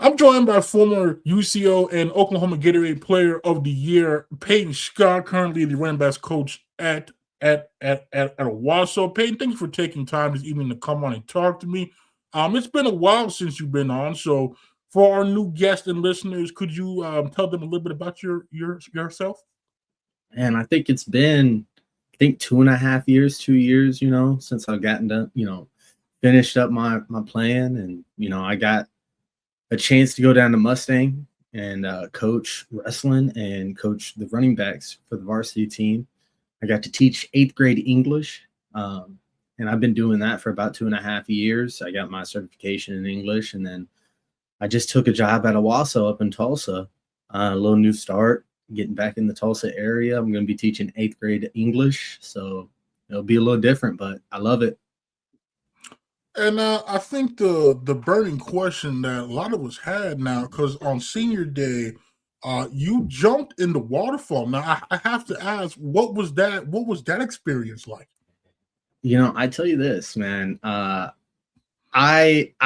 I'm joined by former UCO and Oklahoma Gatorade Player of the Year, Payton Scott, currently the running backs coach at Owasso. Payton, thank you for taking time this evening to come on and talk to me. It's been a while since you've been on, so for our new guests and listeners, could you tell them a little bit about yourself? And I think it's been, 2.5 years, 2 years, since I've gotten to, finished up my plan. And, I got a chance to go down to Mustang and coach wrestling and coach the running backs for the varsity team. I got to teach 8th grade English. And I've been doing that for about 2.5 years. I got my certification in English. And then I just took a job at Owasso up in Tulsa, a little new start. Getting back in the Tulsa area. I'm going to be teaching 8th grade English, so it'll be a little different, but I love it. And I think the burning question that a lot of us had now, because on senior day, you jumped in the waterfall. Now I have to ask, what was that experience like? I tell you this, man. I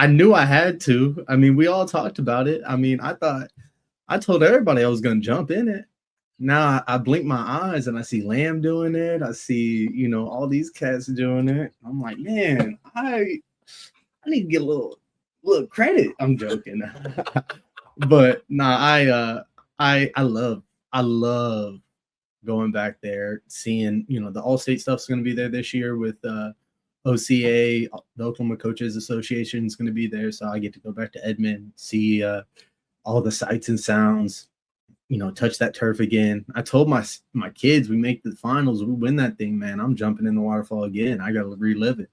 knew I had to. I mean, we all talked about it. I mean, I told everybody I was going to jump in it. Now I blink my eyes and I see Lamb doing it. I see, all these cats doing it. I'm like, man, I need to get a little credit. I'm joking. But nah, I love going back there, seeing, the All-State stuff's going to be there this year with OCA, the Oklahoma Coaches Association is going to be there. So I get to go back to Edmond, see all the sights and sounds, touch that turf again. I told my kids, we make the finals, we win that thing, man, I'm jumping in the waterfall again. I got to relive it.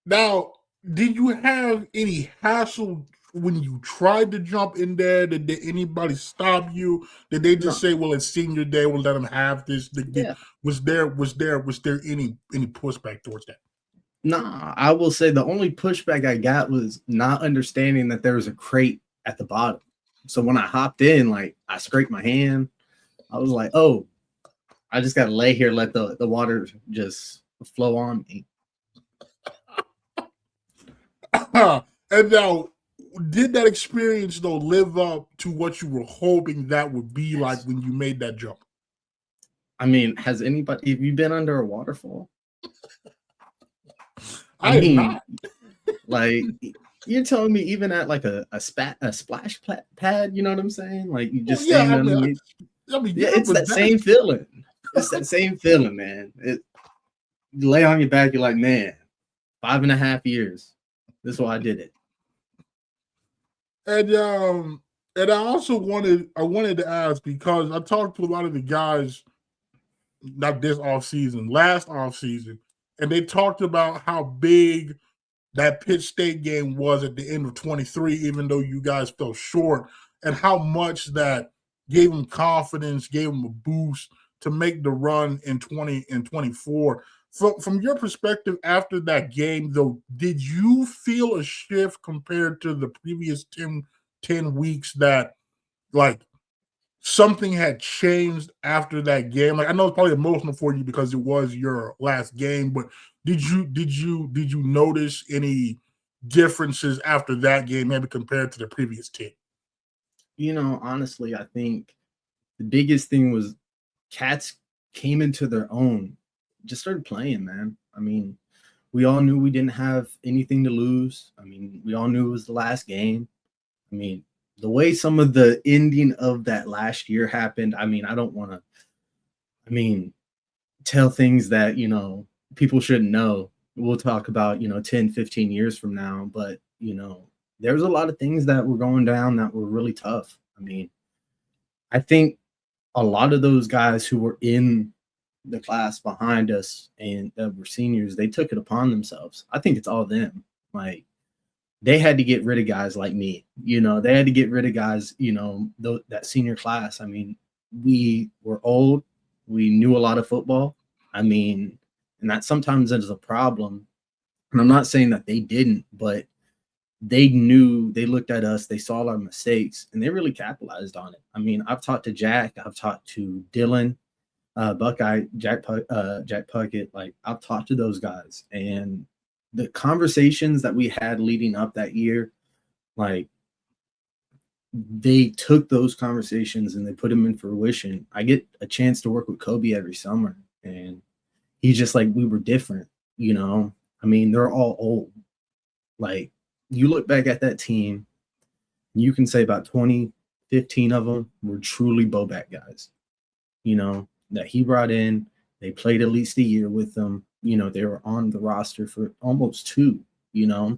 Now, did you have any hassle when you tried to jump in there? Did anybody stop you? Did they just say, well, it's senior day, we'll let them have this? Was there any pushback towards that? Nah, I will say the only pushback I got was not understanding that there was a crate at the bottom. So when I hopped in, I scraped my hand. I was like, oh, I just got to lay here, let the water just flow on me. And now, did that experience, though, live up to what you were hoping that would be like when you made that jump? I mean, have you been under a waterfall? I mean, you're telling me even at a splash pad, you know what I'm saying? You just stand underneath. It's that same feeling. It's that same feeling, man. You lay on your back, you're like, man, 5.5 years. This is why I did it. And I also wanted to ask, because I talked to a lot of the guys, not this offseason, last offseason, and they talked about how big that Pitt State game was at the end of 23, even though you guys fell short, and how much that gave them confidence, gave them a boost to make the run in 20 and 24. From your perspective after that game, though, did you feel a shift compared to the previous 10 weeks that, something had changed after that game? I know it's probably emotional for you because it was your last game, but did you notice any differences after that game, maybe compared to the previous 10? Honestly, I think the biggest thing was cats came into their own, just started playing, man. I mean, we all knew we didn't have anything to lose. I mean, we all knew it was the last game. I mean, the way some of the ending of that last year happened, I mean, I don't want to, tell things that, people shouldn't know. We'll talk about, 10, 15 years from now. But, there's a lot of things that were going down that were really tough. I mean, I think a lot of those guys who were in the class behind us and that were seniors, they took it upon themselves. I think it's all them. They had to get rid of guys like me. They had to get rid of guys, that senior class. I mean, we were old. We knew a lot of football. I mean, and that sometimes is a problem. And I'm not saying that they didn't, but they knew, they looked at us, they saw our mistakes, and they really capitalized on it. I mean, I've talked to Jack, I've talked to Dylan, Buckeye, Jack Puckett. I've talked to those guys, and the conversations that we had leading up that year Like, they took those conversations and they put them in fruition. I get a chance to work with Kobe every summer, and he's just like, we were different, you know? I mean, they're all old. Like, you look back at that team, you can say about 20, 15 of them were truly Boback guys, you know, that he brought in. They played at least a year with them. You know, they were on the roster for almost 2, you know.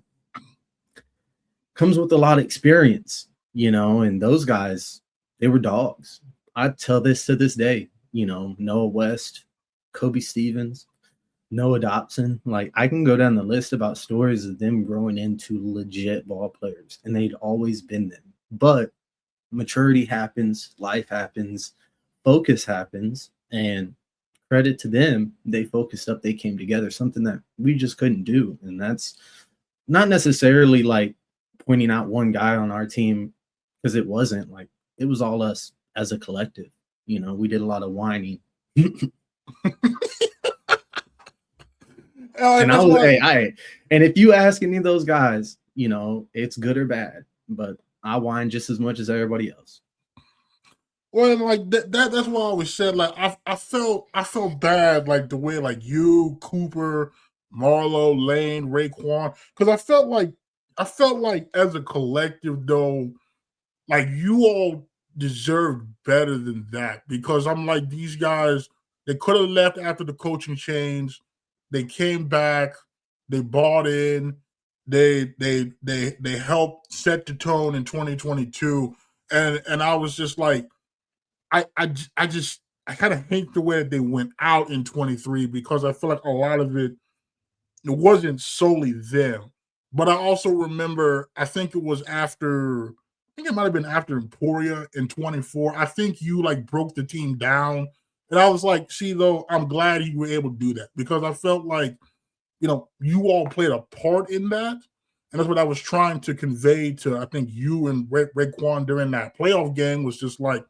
Comes with a lot of experience, you know, and those guys, they were dogs. I tell this to this day, you know, Noah West, Kobe Stevens, Noah Dobson. Like, I can go down the list about stories of them growing into legit ball players, and they'd always been them. But maturity happens, life happens, focus happens, and credit to them, they focused up, they came together, something that we just couldn't do. And that's not necessarily like pointing out one guy on our team, because it wasn't like, it was all us as a collective. You know, we did a lot of whining. And and if you ask any of those guys, you know, it's good or bad, but I whine just as much as everybody else. Well, like that's why I always said, like, I felt bad, like the way like you, Cooper, Marlo, Lane, Raekwon, because I felt like as a collective though, like you all deserved better than that, because I'm like, these guys, they could have left after the coaching change. They came back, they bought in, they helped set the tone in 2022, and I was just like, I kind of hate the way that they went out in 23, because I feel like a lot of it wasn't solely them. But I also remember, I think it was after, I think it might have been after Emporia in 24. I think you like broke the team down. And I was like, see, though, I'm glad you were able to do that, because I felt like, you know, you all played a part in that. And that's what I was trying to convey to, I think, you and Raekwon during that playoff game, was just like,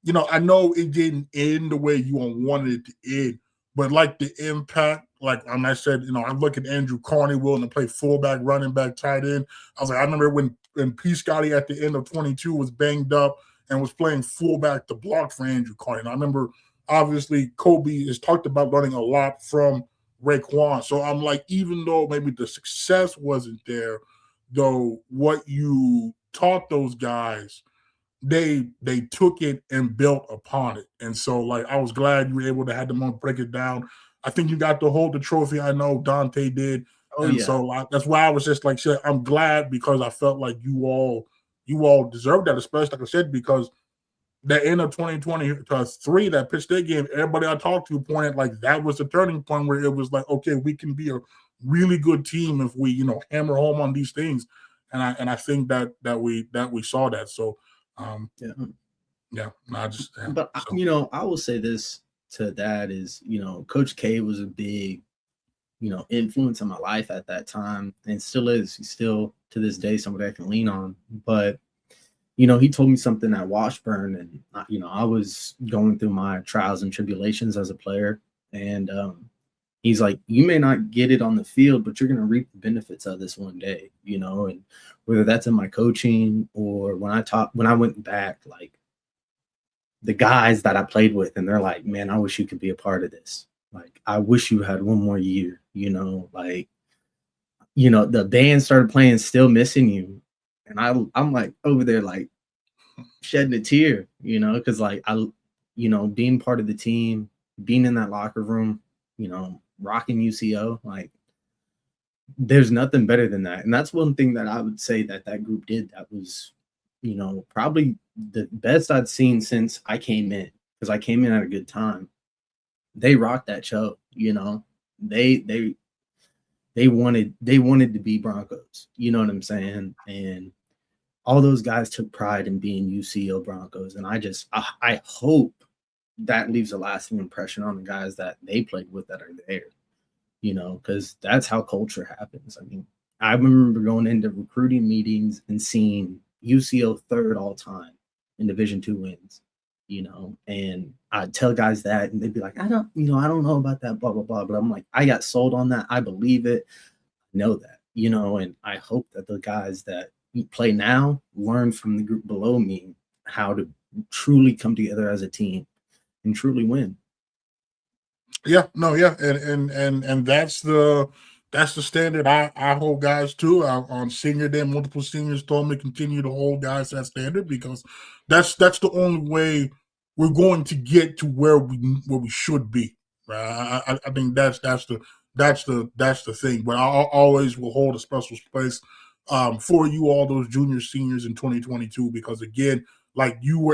you know, I know it didn't end the way you wanted it to end, but like the impact, like I said, you know, I look at Andrew Carney willing to play fullback, running back, tight end. I was like, I remember when P. Scotty at the end of 22 was banged up and was playing fullback to block for Andrew Carney. And I remember, obviously, Kobe has talked about learning a lot from Raekwon. So I'm like, even though maybe the success wasn't there, though, what you taught those guys, they took it and built upon it. And so, like, I was glad you were able to have them on break it down. I think you got to hold the trophy. I know Dante did. Oh, and yeah. So that's why I was just like, shit, I'm glad, because I felt like you all deserved that, especially, like I said, because the end of 2023, that Pitt State game, everybody I talked to pointed like that was the turning point where it was like, okay, we can be a really good team if we, you know, hammer home on these things. And I think that we saw that. So But you know, I will say this to that is, you know, Coach K was a big, you know, influence in my life at that time, and still is. He's still to this day somebody I can lean on. But you know, he told me something at Washburn, and you know, I was going through my trials and tribulations as a player, and he's like, you may not get it on the field, but you're going to reap the benefits of this one day, you know. And whether that's in my coaching or when I went back, like, the guys that I played with, and they're like, man, I wish you could be a part of this. Like, I wish you had one more year, you know, like, you know, the band started playing Still Missing You. And I'm like over there, like, shedding a tear, you know, because like you know, being part of the team, being in that locker room, you know, rocking UCO, like, there's nothing better than that. And that's one thing that I would say that group did that was, you know, probably the best I'd seen since I came in, because I came in at a good time. They rocked that show, you know. They wanted to be Broncos, you know what I'm saying? And all those guys took pride in being UCO Broncos. And I hope that leaves a lasting impression on the guys that they played with that are there, you know, because that's how culture happens. I mean, I remember going into recruiting meetings and seeing UCO third all time in Division II wins, you know, and I'd tell guys that, and they'd be like, I don't know about that, blah, blah, blah. But I'm like, I got sold on that. I believe it. I know that, you know, and I hope that the guys that play now, learn from the group below me how to truly come together as a team and truly win. Yeah, no, yeah, and that's the standard I hold guys to. On senior day, multiple seniors told me to continue to hold guys that standard because that's the only way we're going to get to where we should be. Right? I think that's the thing. But I always will hold a special place for you all those junior seniors in 2022 because again, like you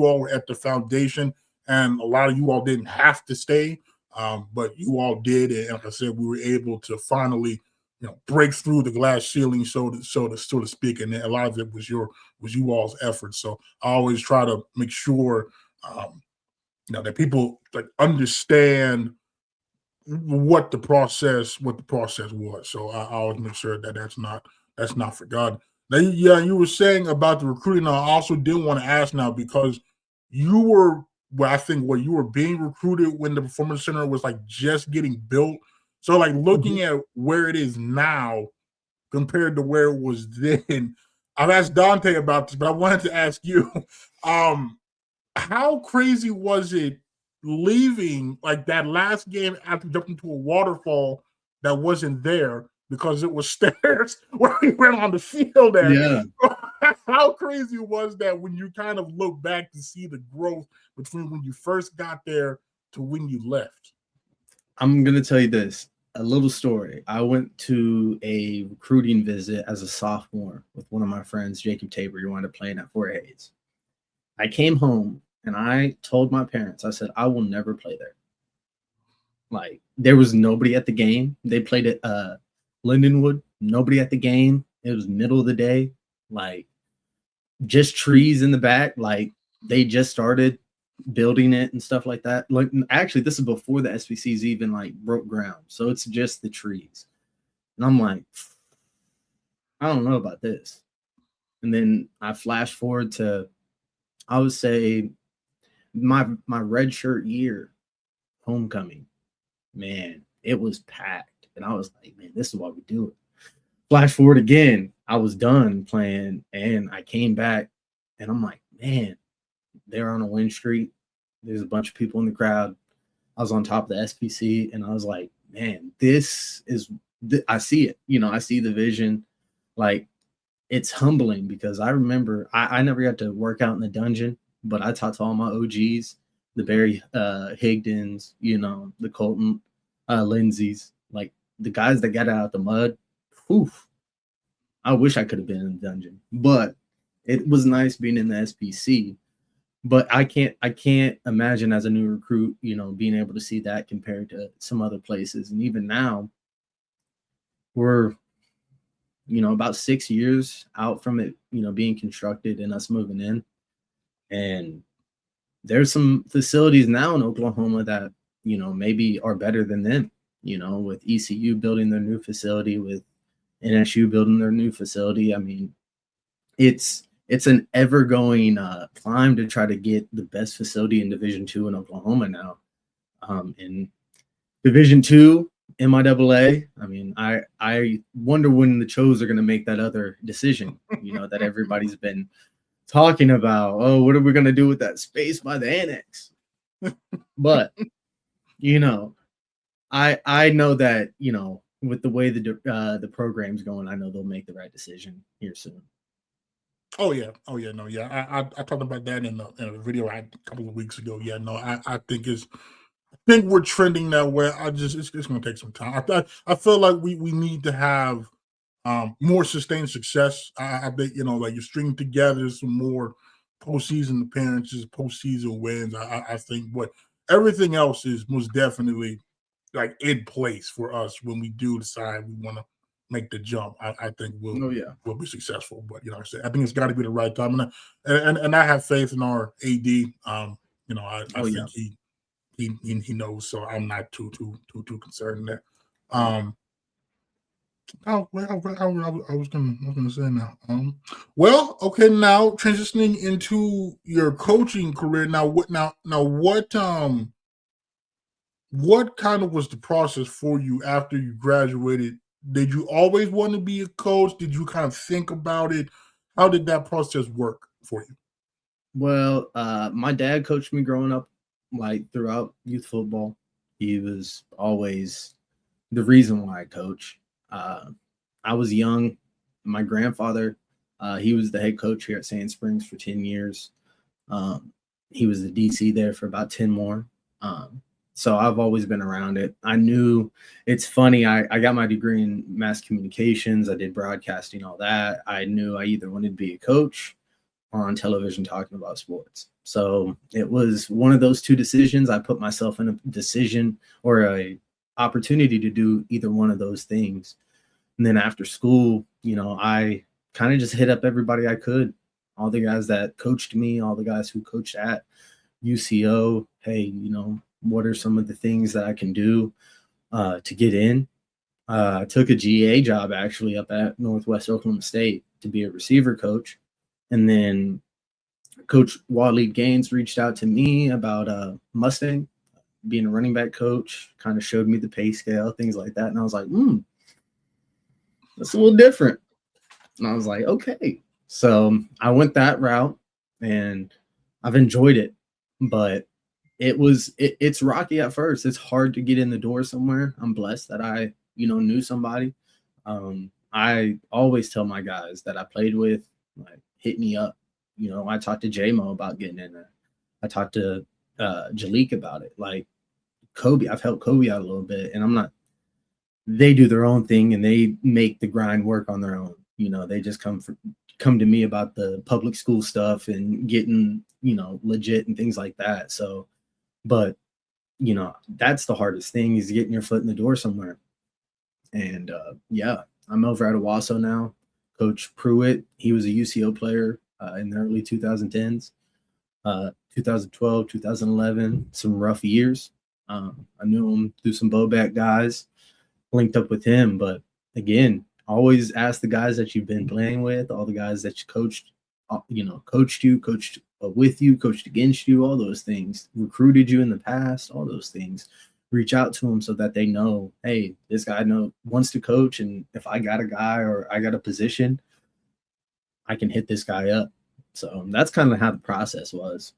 all were at the foundation, and a lot of you all didn't have to stay. But you all did, and like I said, we were able to finally, break through the glass ceiling, so to speak. And a lot of it was you all's effort. So I always try to make sure, that people like understand what the process was. So I always make sure that that's not forgotten. Now, yeah, you were saying about the recruiting. I also did want to ask now because you were. I think you were being recruited when the Performance Center was like just getting built. So like looking at where it is now compared to where it was then, I've asked Dante about this, but I wanted to ask you, how crazy was it leaving like that last game after jumping to a waterfall that wasn't there because it was stairs where we went on the field at? Yeah. How crazy was that when you kind of look back to see the growth between when you first got there to when you left? I'm going to tell you this, a little story. I went to a recruiting visit as a sophomore with one of my friends, Jacob Tabor, who wound up playing at Fort Hays. I came home and I told my parents, I said, I will never play there. Like, there was nobody at the game. They played at Lindenwood, nobody at the game. It was middle of the day, like just trees in the back. Like they just started building it and stuff like that. Like actually, this is before the SBCs even like broke ground. So it's just the trees. And I'm like, I don't know about this. And then I flash forward to, I would say my red shirt year, homecoming, man, it was packed. And I was like, man, this is why we do it. Flash forward again, I was done playing and I came back and I'm like, man, they're on a win streak. There's a bunch of people in the crowd. I was on top of the SPC and I was like, man, this is, I see it. I see the vision. Like, it's humbling because I remember I never got to work out in the dungeon, but I talked to all my OGs, the Barry Higdons, the Colton Lindsays, like the guys that got out the mud. Oof. I wish I could have been in the dungeon, but it was nice being in the SPC. But I can't imagine as a new recruit, being able to see that compared to some other places. And even now, we're, about 6 years out from it, being constructed and us moving in. And there's some facilities now in Oklahoma that, maybe are better than them, with ECU building their new facility, with NSU building their new facility. I mean, it's an ever-going climb to try to get the best facility in Division II in Oklahoma now. In Division II, MIAA, I mean, I wonder when the Chos are going to make that other decision, that everybody's been talking about. Oh, what are we going to do with that space by the annex? But, I know that, with the way the program's going, I know they'll make the right decision here soon. Oh yeah, no, yeah. I talked about that in a video I had a couple of weeks ago. Yeah, no, I think we're trending that way. It's going to take some time. I feel like we need to have more sustained success. I think like you string together some more postseason appearances, postseason wins. I think, but everything else is most definitely like in place for us when we do decide we want to make the jump. I think we'll be successful. But like I said, I think it's got to be the right time, and I have faith in our AD. I think he knows, so I'm not too concerned there. I was gonna say now. Well, okay, now transitioning into your coaching career. Now what kind of was the process for you after you graduated? Did you always want to be a coach? Did you kind of think about it How did that process work for you? Well, my dad coached me growing up, like throughout youth football. He was always the reason why I coach. I was young. My grandfather, he was the head coach here at Sand Springs for 10 years. He was the DC there for about 10 more. So I've always been around it. I knew it's funny. I got my degree in mass communications. I did broadcasting, all that. I knew I either wanted to be a coach or on television talking about sports. So it was one of those two decisions. I put myself in a decision or a opportunity to do either one of those things. And then after school, I kind of just hit up everybody I could, all the guys that coached me, all the guys who coached at UCO. Hey, what are some of the things that I can do to get in? I took a GA job actually up at Northwest Oklahoma State to be a receiver coach. And then Coach Waleed Gaines reached out to me about Mustang, being a running back coach, kind of showed me the pay scale, things like that. And I was like, that's a little different. And I was like, okay. So I went that route and I've enjoyed it, but it's rocky at first. It's hard to get in the door somewhere. I'm blessed that I, knew somebody. I always tell my guys that I played with, like, hit me up. I talked to J-Mo about getting in there. I talked to Jalik about it. Like Kobe, I've helped Kobe out a little bit, and they do their own thing and they make the grind work on their own. They just come to me about the public school stuff and getting, legit and things like that. So, but, that's the hardest thing, is getting your foot in the door somewhere. And I'm over at Owasso now. Coach Pruitt, he was a UCO player in the early 2010s, 2012, 2011, some rough years. I knew him through some Bowback guys, linked up with him. But again, always ask the guys that you've been playing with, all the guys that you coached, coached with you, coached against you, all those things, recruited you in the past, all those things. Reach out to them so that they know, hey, this guy wants to coach, and if I got a guy or I got a position, I can hit this guy up. So that's kind of how the process was.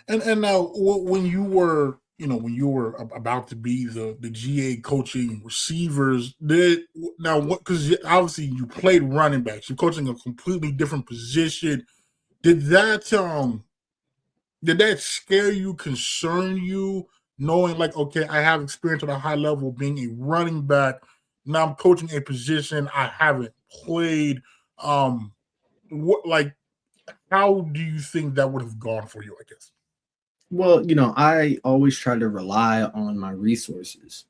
And now, when you were about to be the GA coaching receivers, because obviously you played running backs, you're coaching a completely different position. Did that scare you, concern you, knowing like, okay, I have experience at a high level being a running back, now I'm coaching a position I haven't played? How do you think that would have gone for you, I guess? Well, I always try to rely on my resources.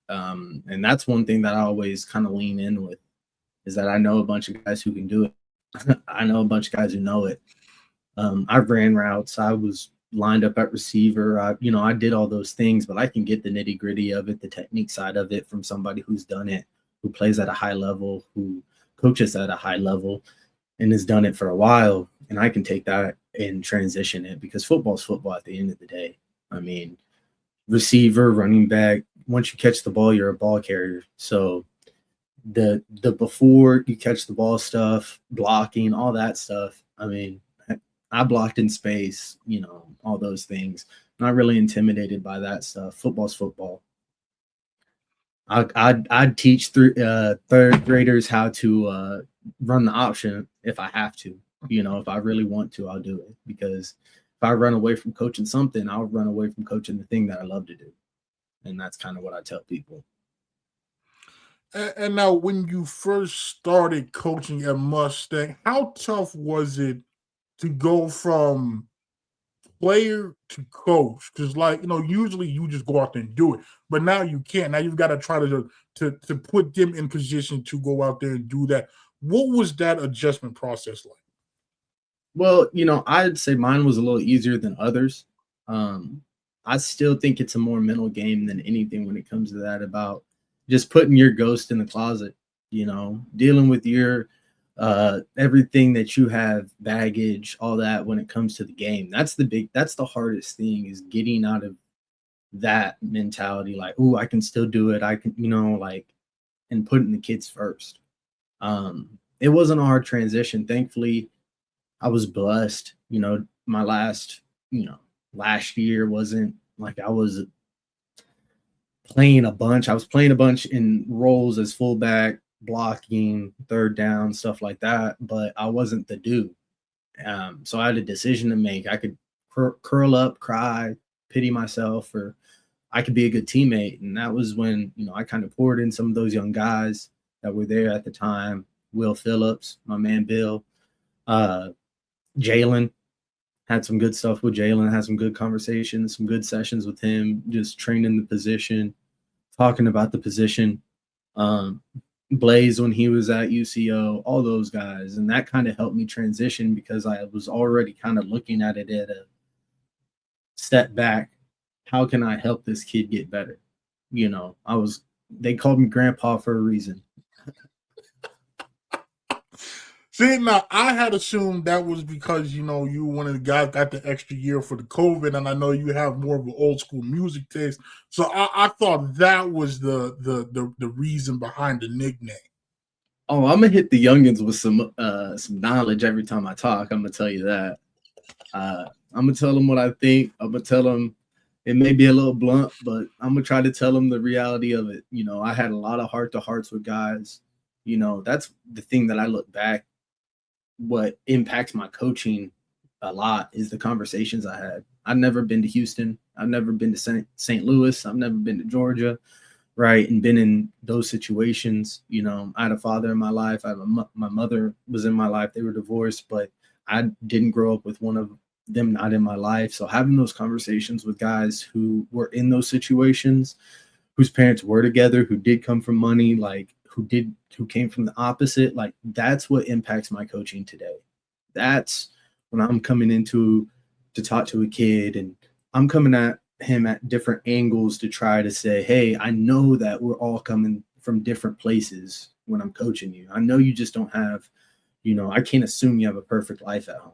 And that's one thing that I always kind of lean in with, is that I know a bunch of guys who can do it. I know a bunch of guys who know it. I ran routes. I was lined up at receiver. I did all those things, but I can get the nitty gritty of it, the technique side of it, from somebody who's done it, who plays at a high level, who coaches at a high level, and has done it for a while. And I can take that and transition it, because football's football at the end of the day. I mean, receiver, running back, once you catch the ball, you're a ball carrier. So the before you catch the ball stuff, blocking, all that stuff, I mean, I blocked in space, all those things. Not really intimidated by that stuff. Football's football. I'd teach third graders how to run the option if I have to. If I really want to, I'll do it. Because if I run away from coaching something, I'll run away from coaching the thing that I love to do. And that's kind of what I tell people. And now, when you first started coaching at Mustang, how tough was it to go from player to coach? Because, usually you just go out there and do it, but now you can't. Now you've got to try to put them in position to go out there and do that. What was that adjustment process like? Well, I'd say mine was a little easier than others. I still think it's a more mental game than anything when it comes to that, about just putting your ghost in the closet, dealing with your everything that you have, baggage, all that when it comes to the game. That's the hardest thing, is getting out of that mentality. Like, oh, I can still do it. I can, and putting the kids first. it wasn't a hard transition. Thankfully, I was blessed. My last year wasn't like I was playing a bunch. I was playing a bunch in roles as fullback, blocking, third down, stuff like that, but I wasn't the dude. So I had a decision to make. I could curl up, cry, pity myself, or I could be a good teammate. And that was when, I kind of poured in some of those young guys that were there at the time. Will Phillips, my man Bill, Jalen, had some good stuff with Jalen, had some good conversations, some good sessions with him, just training the position, talking about the position. Blaze when he was at UCO, all those guys. And that kind of helped me transition because I was already kind of looking at it at a step back. How can I help this kid get better? They called me grandpa for a reason. See, now I had assumed that was because, you were one of the guys got the extra year for the COVID, and I know you have more of an old school music taste. So I thought that was the reason behind the nickname. Oh, I'm gonna hit the youngins with some knowledge every time I talk. I'm gonna tell you that. I'm gonna tell them what I think. I'm gonna tell them it may be a little blunt, but I'm gonna try to tell them the reality of it. I had a lot of heart-to-hearts with guys. That's the thing that I look back. What impacts my coaching a lot is the conversations I had. I've never been to Houston. I've never been to St. Louis. I've never been to Georgia, right? And been in those situations. I had a father in my life. My mother was in my life. They were divorced, but I didn't grow up with one of them not in my life. So having those conversations with guys who were in those situations, whose parents were together, who did come from money, like who came from the opposite, like that's what impacts my coaching today. That's when I'm coming into to talk to a kid and I'm coming at him at different angles to try to say, hey, I know that we're all coming from different places when I'm coaching you. I know you just don't have, I can't assume you have a perfect life at home.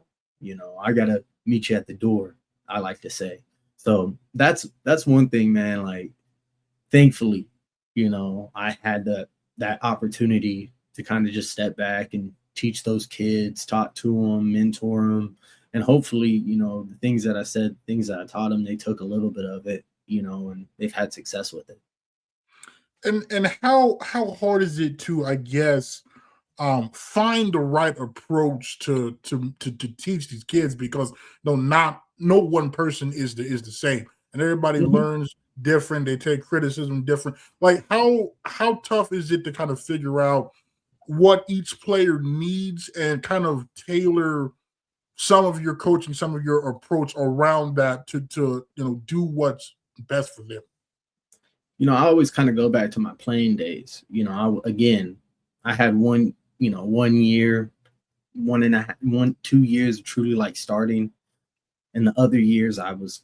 I got to meet you at the door, I like to say. So that's one thing, man. Like, thankfully, I had that opportunity to kind of just step back and teach those kids, talk to them, mentor them. And hopefully, the things that I said, things that I taught them, they took a little bit of it, and they've had success with it. And how hard is it to, I guess, find the right approach to teach these kids? Because no one person is the same, and everybody learns different. They take criticism different. Like how tough is it to kind of figure out what each player needs and kind of tailor some of your coaching, some of your approach around that to do what's best for them? I always kind of go back to my playing days. I had one year, 2 years of truly like starting, and the other years I was,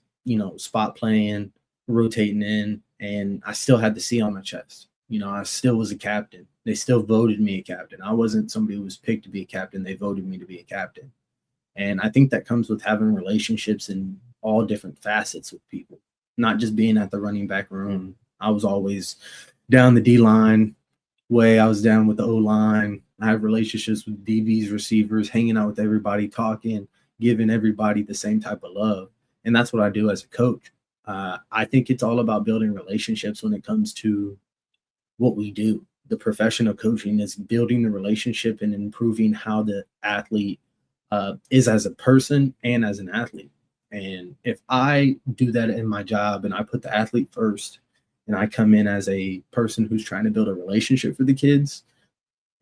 spot playing, rotating in, and I still had the C on my chest. I still was a captain. They still voted me a captain. I wasn't somebody who was picked to be a captain. They voted me to be a captain. And I think that comes with having relationships in all different facets with people, not just being at the running back room. I was always down the D-line way. I was down with the O-line. I have relationships with DBs, receivers, hanging out with everybody, talking, giving everybody the same type of love. And that's what I do as a coach. I think it's all about building relationships when it comes to what we do. The profession of coaching is building the relationship and improving how the athlete is as a person and as an athlete. And if I do that in my job and I put the athlete first and I come in as a person who's trying to build a relationship for the kids,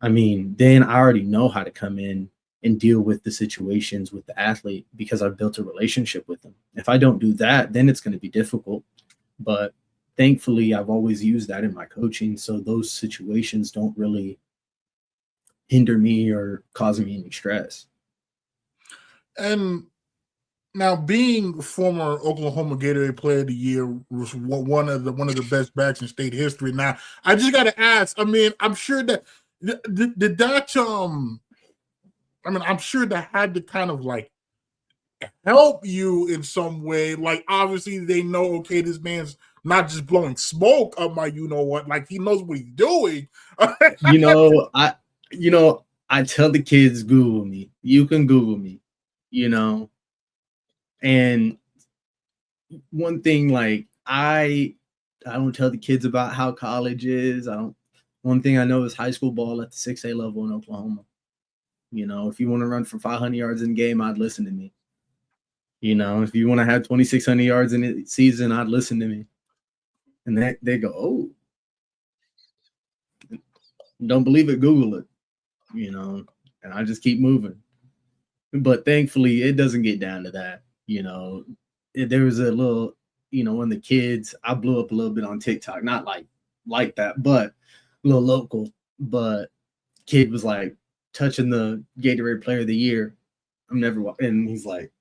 then I already know how to come in and deal with the situations with the athlete because I've built a relationship with them. If I don't do that, then it's going to be difficult. But thankfully, I've always used that in my coaching, so those situations don't really hinder me or cause me any stress. And now, being former Oklahoma Gatorade Player of the Year was one of the best backs in state history. Now, I just got to ask. I'm sure that did that. I'm sure that had to kind of like help you in some way. Like, obviously, they know, okay, this man's not just blowing smoke up my, like he knows what he's doing. I tell the kids, Google me. You can Google me, And one thing, like I don't tell the kids about how college is. One thing I know is high school ball at the 6A level in Oklahoma. If you want to run for 500 yards in a game, I'd listen to me. If you want to have 2,600 yards in a season, I'd listen to me. And they go, oh, don't believe it, Google it, and I just keep moving. But thankfully, it doesn't get down to that. There was a little, when the kids, I blew up a little bit on TikTok, not like that, but a little local. But kid was like touching the Gatorade Player of the Year. And he's like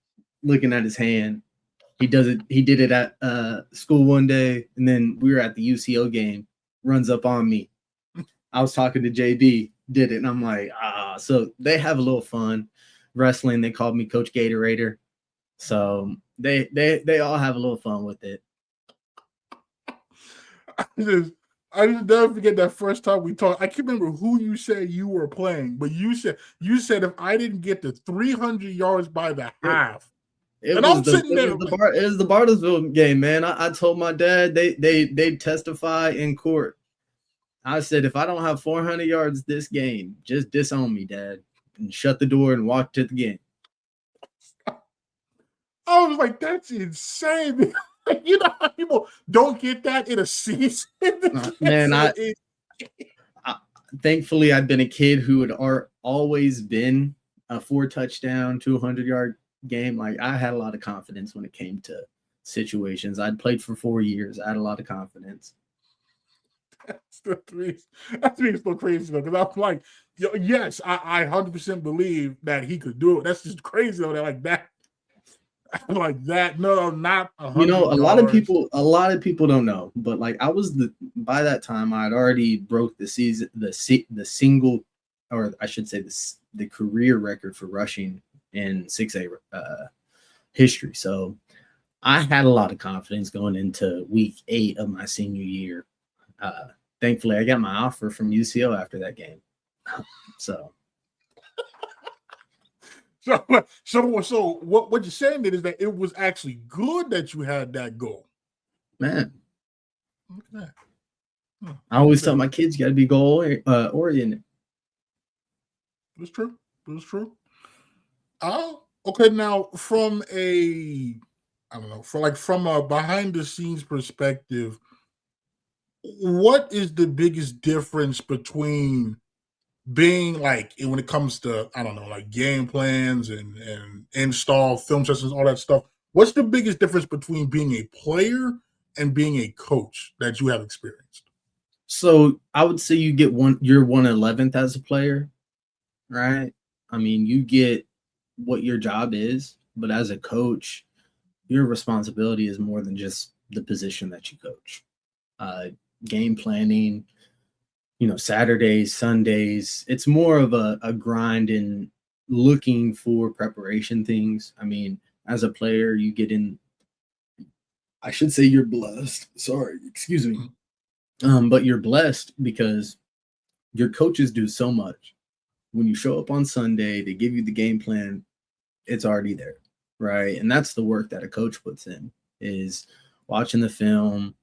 looking at his hand. He did it at school one day, and then we were at the UCO game. Runs up on me. I was talking to JB, did it, and I'm like, so they have a little fun. Wrestling, they called me Coach Gatorator. So they all have a little fun with it. I just never forget that first time we talked. I can't remember who you said you were playing, but you said if I didn't get to 300 yards by the half. It was the Bartlesville game, man. I told my dad they testify in court. I said, if I don't have 400 yards this game, just disown me, Dad, and shut the door and walk to the game. I was like, that's insane. How people don't get that in a season? Man, thankfully, I'd been a kid who had always been a 4-touchdown, 200-yard game. Like, I had a lot of confidence when it came to situations. I'd played for 4 years. I had a lot of confidence. That's so crazy though, because I'm like, yes, I 100% believe that he could do it. That's just crazy though. That like that, like that. No, not 100. A lot of people don't know, but like by that time I had already broke the single, or I should say the career record for rushing in 6A history. So I had a lot of confidence going into week 8 of my senior year. Thankfully, I got my offer from UCO after that game. So what you're saying is that it was actually good that you had that goal, man. Okay. I always tell my kids you got to be goal oriented. It's true. Okay. Now, from a behind the scenes perspective, what is the biggest difference between being like, when it comes to, like game plans and install film sessions, all that stuff? What's the biggest difference between being a player and being a coach that you have experienced? So I would say you're 1/11th as a player, right? I mean, you get what your job is, but as a coach, your responsibility is more than just the position that you coach. Game planning, Saturdays, Sundays, it's more of a grind in looking for preparation things. I mean, as a player, you get in, I should say you're blessed. Sorry, excuse me. But you're blessed because your coaches do so much. When you show up on Sunday, they give you the game plan, it's already there, right? And that's the work that a coach puts in, is watching the film,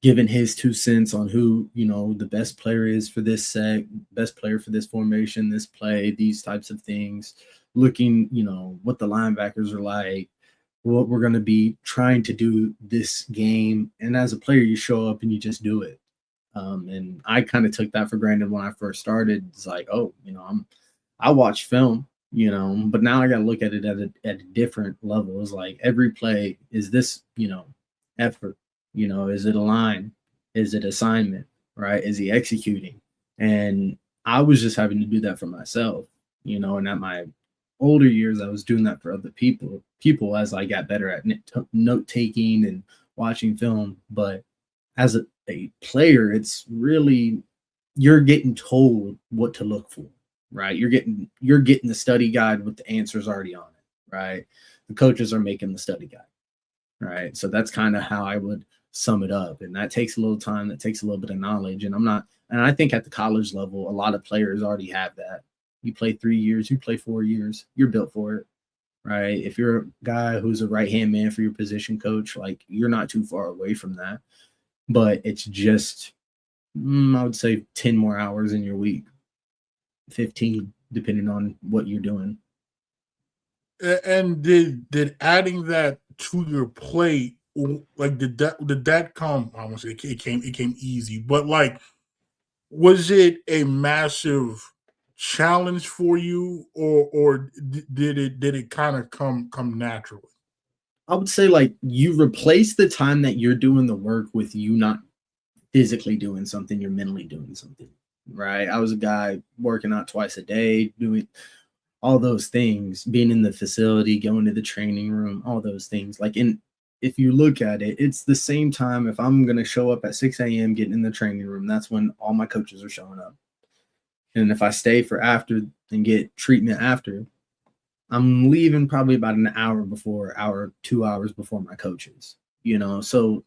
giving his 2 cents on who, the best player is for this set, best player for this formation, this play, these types of things, looking, what the linebackers are like, what we're going to be trying to do this game. And as a player, you show up and you just do it. And I kind of took that for granted when I first started. It's like, oh, I watch film, but now I got to look at it at a different level. It's like every play is this, effort. Is it a line? Is it assignment? Right? Is he executing? And I was just having to do that for myself, and at my older years, I was doing that for other people as I got better at note taking and watching film. But as a player, it's really, you're getting told what to look for, right? You're getting the study guide with the answers already on it, right? The coaches are making the study guide, right? So that's kind of how I would sum it up. And that takes a little time. That takes a little bit of knowledge. And I think at the college level, a lot of players already have that. You play 3 years, you play 4 years, you're built for it, right? If you're a guy who's a right-hand man for your position coach, like you're not too far away from that. But it's just, I would say 10 more hours in your week, 15, depending on what you're doing. And did adding that to your plate, like did that come? I won't say it came easy, but like, was it a massive challenge for you, or did it kind of come naturally? I would say like you replace the time that you're doing the work with you not physically doing something, you're mentally doing something, right? I was a guy working out twice a day, doing all those things, being in the facility, going to the training room, all those things. Like, if you look at it, it's the same time. If I'm going to show up at 6 a.m., getting in the training room, that's when all my coaches are showing up. And if I stay for after and get treatment after, I'm leaving probably about an hour before, 2 hours before my coaches, So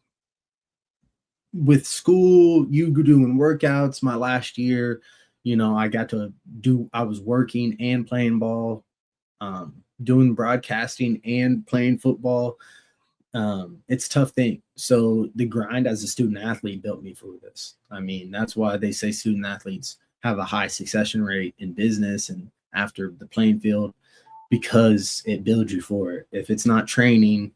with school, you doing workouts, my last year, I was working and playing ball, doing broadcasting and playing football. It's a tough thing. So the grind as a student athlete built me for this. I mean, that's why they say student athletes have a high succession rate in business and after the playing field, because it builds you for it. If it's not training,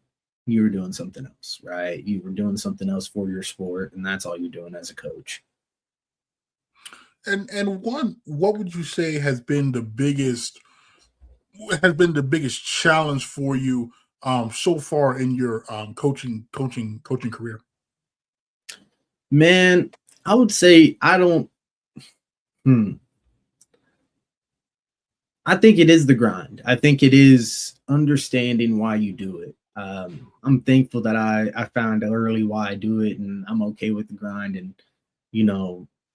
you were doing something else, right? You were doing something else for your sport, and that's all you're doing as a coach. And what would you say has been the biggest challenge for you so far in your coaching career? Man, I would say I think it is the grind. I think it is understanding why you do it. I'm thankful that I found early why I do it, and I'm okay with the grind. And,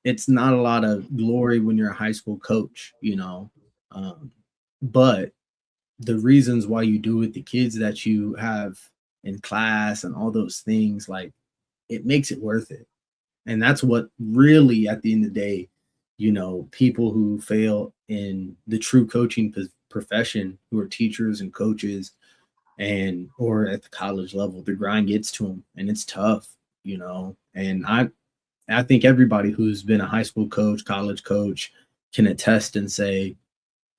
it's not a lot of glory when you're a high school coach, but the reasons why you do it, the kids that you have in class and all those things, like it makes it worth it. And that's what really, at the end of the day, people who fail in the true coaching profession, who are teachers and coaches or at the college level, the grind gets to them and it's tough, and I think everybody who's been a high school coach, college coach can attest and say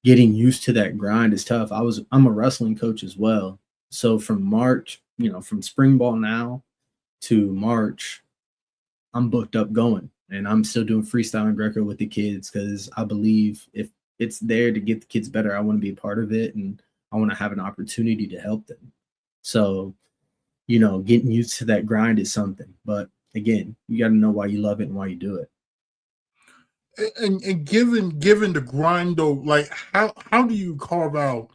getting used to that grind is tough. I'm a wrestling coach as well. So from March, from spring ball now to March, I'm booked up going, and I'm still doing freestyle and Greco with the kids because I believe if it's there to get the kids better, I want to be a part of it, and I want to have an opportunity to help them. So, getting used to that grind is something, but again, you got to know why you love it and why you do it. And given the grind though, like how do you carve out,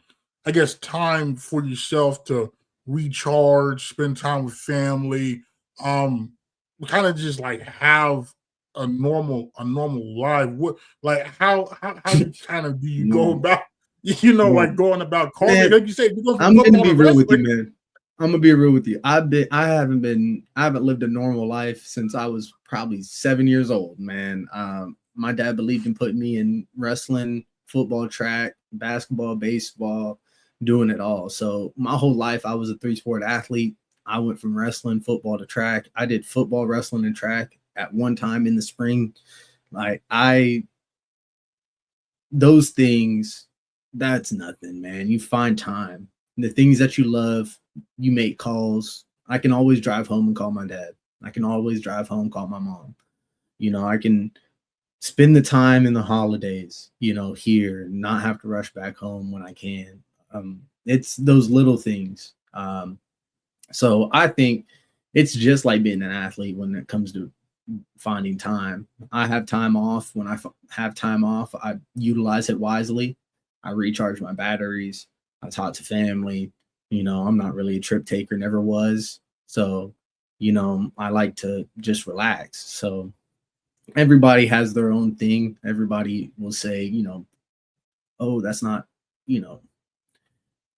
I guess, time for yourself to recharge, spend time with family, kind of just like have a normal life? What, like how kind of do you go about, like going about carving? Man, Like you said, I'm gonna be real with you, man. I'm gonna be real with you. I haven't lived a normal life since I was probably 7 years old, man. My dad believed in putting me in wrestling, football, track, basketball, baseball, doing it all. So my whole life, I was a 3-sport athlete. I went from wrestling, football to track. I did football, wrestling, and track at one time in the spring. Like those things, that's nothing, man. You find time. The things that you love, you make calls. I can always drive home and call my dad. I can always drive home, call my mom. I can spend the time in the holidays, here, and not have to rush back home when I can. It's those little things. So I think it's just like being an athlete when it comes to finding time. I have time off. When I have time off, I utilize it wisely. I recharge my batteries. I talk to family. I'm not really a trip taker, never was. So, I like to just relax. So everybody has their own thing. Everybody will say, oh, that's not,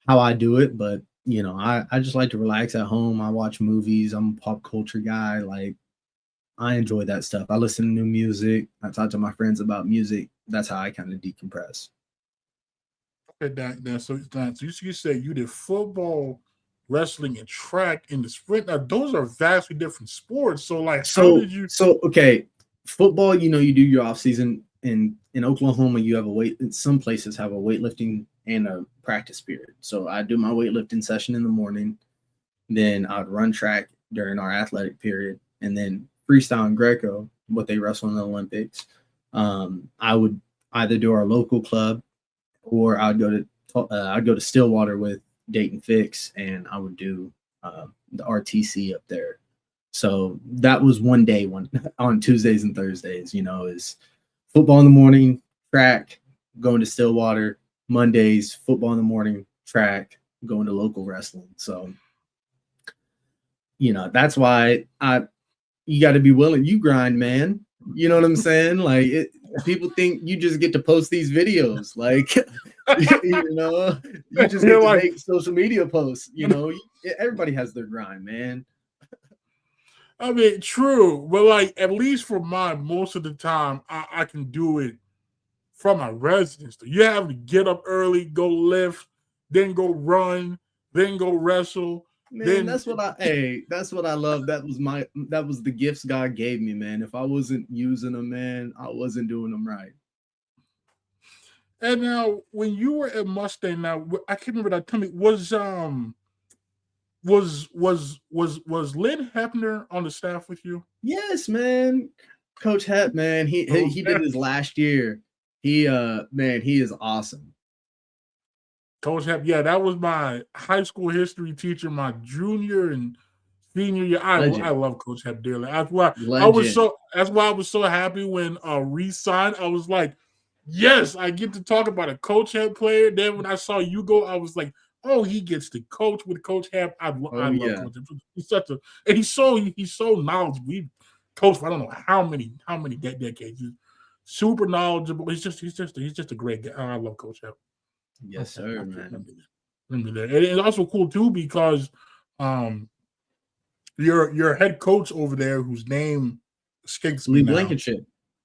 how I do it. But, I just like to relax at home. I watch movies. I'm a pop culture guy. Like, I enjoy that stuff. I listen to new music. I talk to my friends about music. That's how I kind of decompress. Okay, so you said you did football, wrestling, and track in the sprint. Now, those are vastly different sports. So, like, how did you? So, okay, football, you do your off season. In Oklahoma, you have some places have a weightlifting and a practice period. So I do my weightlifting session in the morning, then I'd run track during our athletic period, and then freestyle and Greco, what they wrestle in the Olympics. I would either do our local club, or I'd go to Stillwater with Dayton Fix, and I would do the RTC up there. So that was one day on Tuesdays and Thursdays, is football in the morning, track, going to Stillwater. Mondays, football in the morning, track, going to local wrestling. So, that's why you got to be willing. You grind, man. You know what I'm saying? Like, people think you just get to post these videos. Like, you just get to make social media posts. Everybody has their grind, man. I mean, true, but like, at least for mine, most of the time, I can do it from my residence. You have to get up early, go lift, then go run, then go wrestle. Man, that's what I love. That was the gifts God gave me, man. If I wasn't using them, man, I wasn't doing them right. And now, when you were at Mustang, now I can't remember that. Tell me, was Lynn Hepner on the staff with you? Yes, man. Coach Hep, man. He did his last year. He is awesome. Coach Hep, yeah, that was my high school history teacher, my junior and senior year. I love Coach Hep dearly. That's why I was so happy when re-signed. I was like, yes, I get to talk about a Coach Hep player. Then when I saw you go, I was like, oh, he gets to coach with Coach Hep. I love Coach Hep. He's so knowledgeable. He coached for I don't know how many decades. He's super knowledgeable. He's just a great guy. I love Coach Hep. Yes, sir, man. Remember that. It's also cool too because your head coach over there, whose name escapes me now,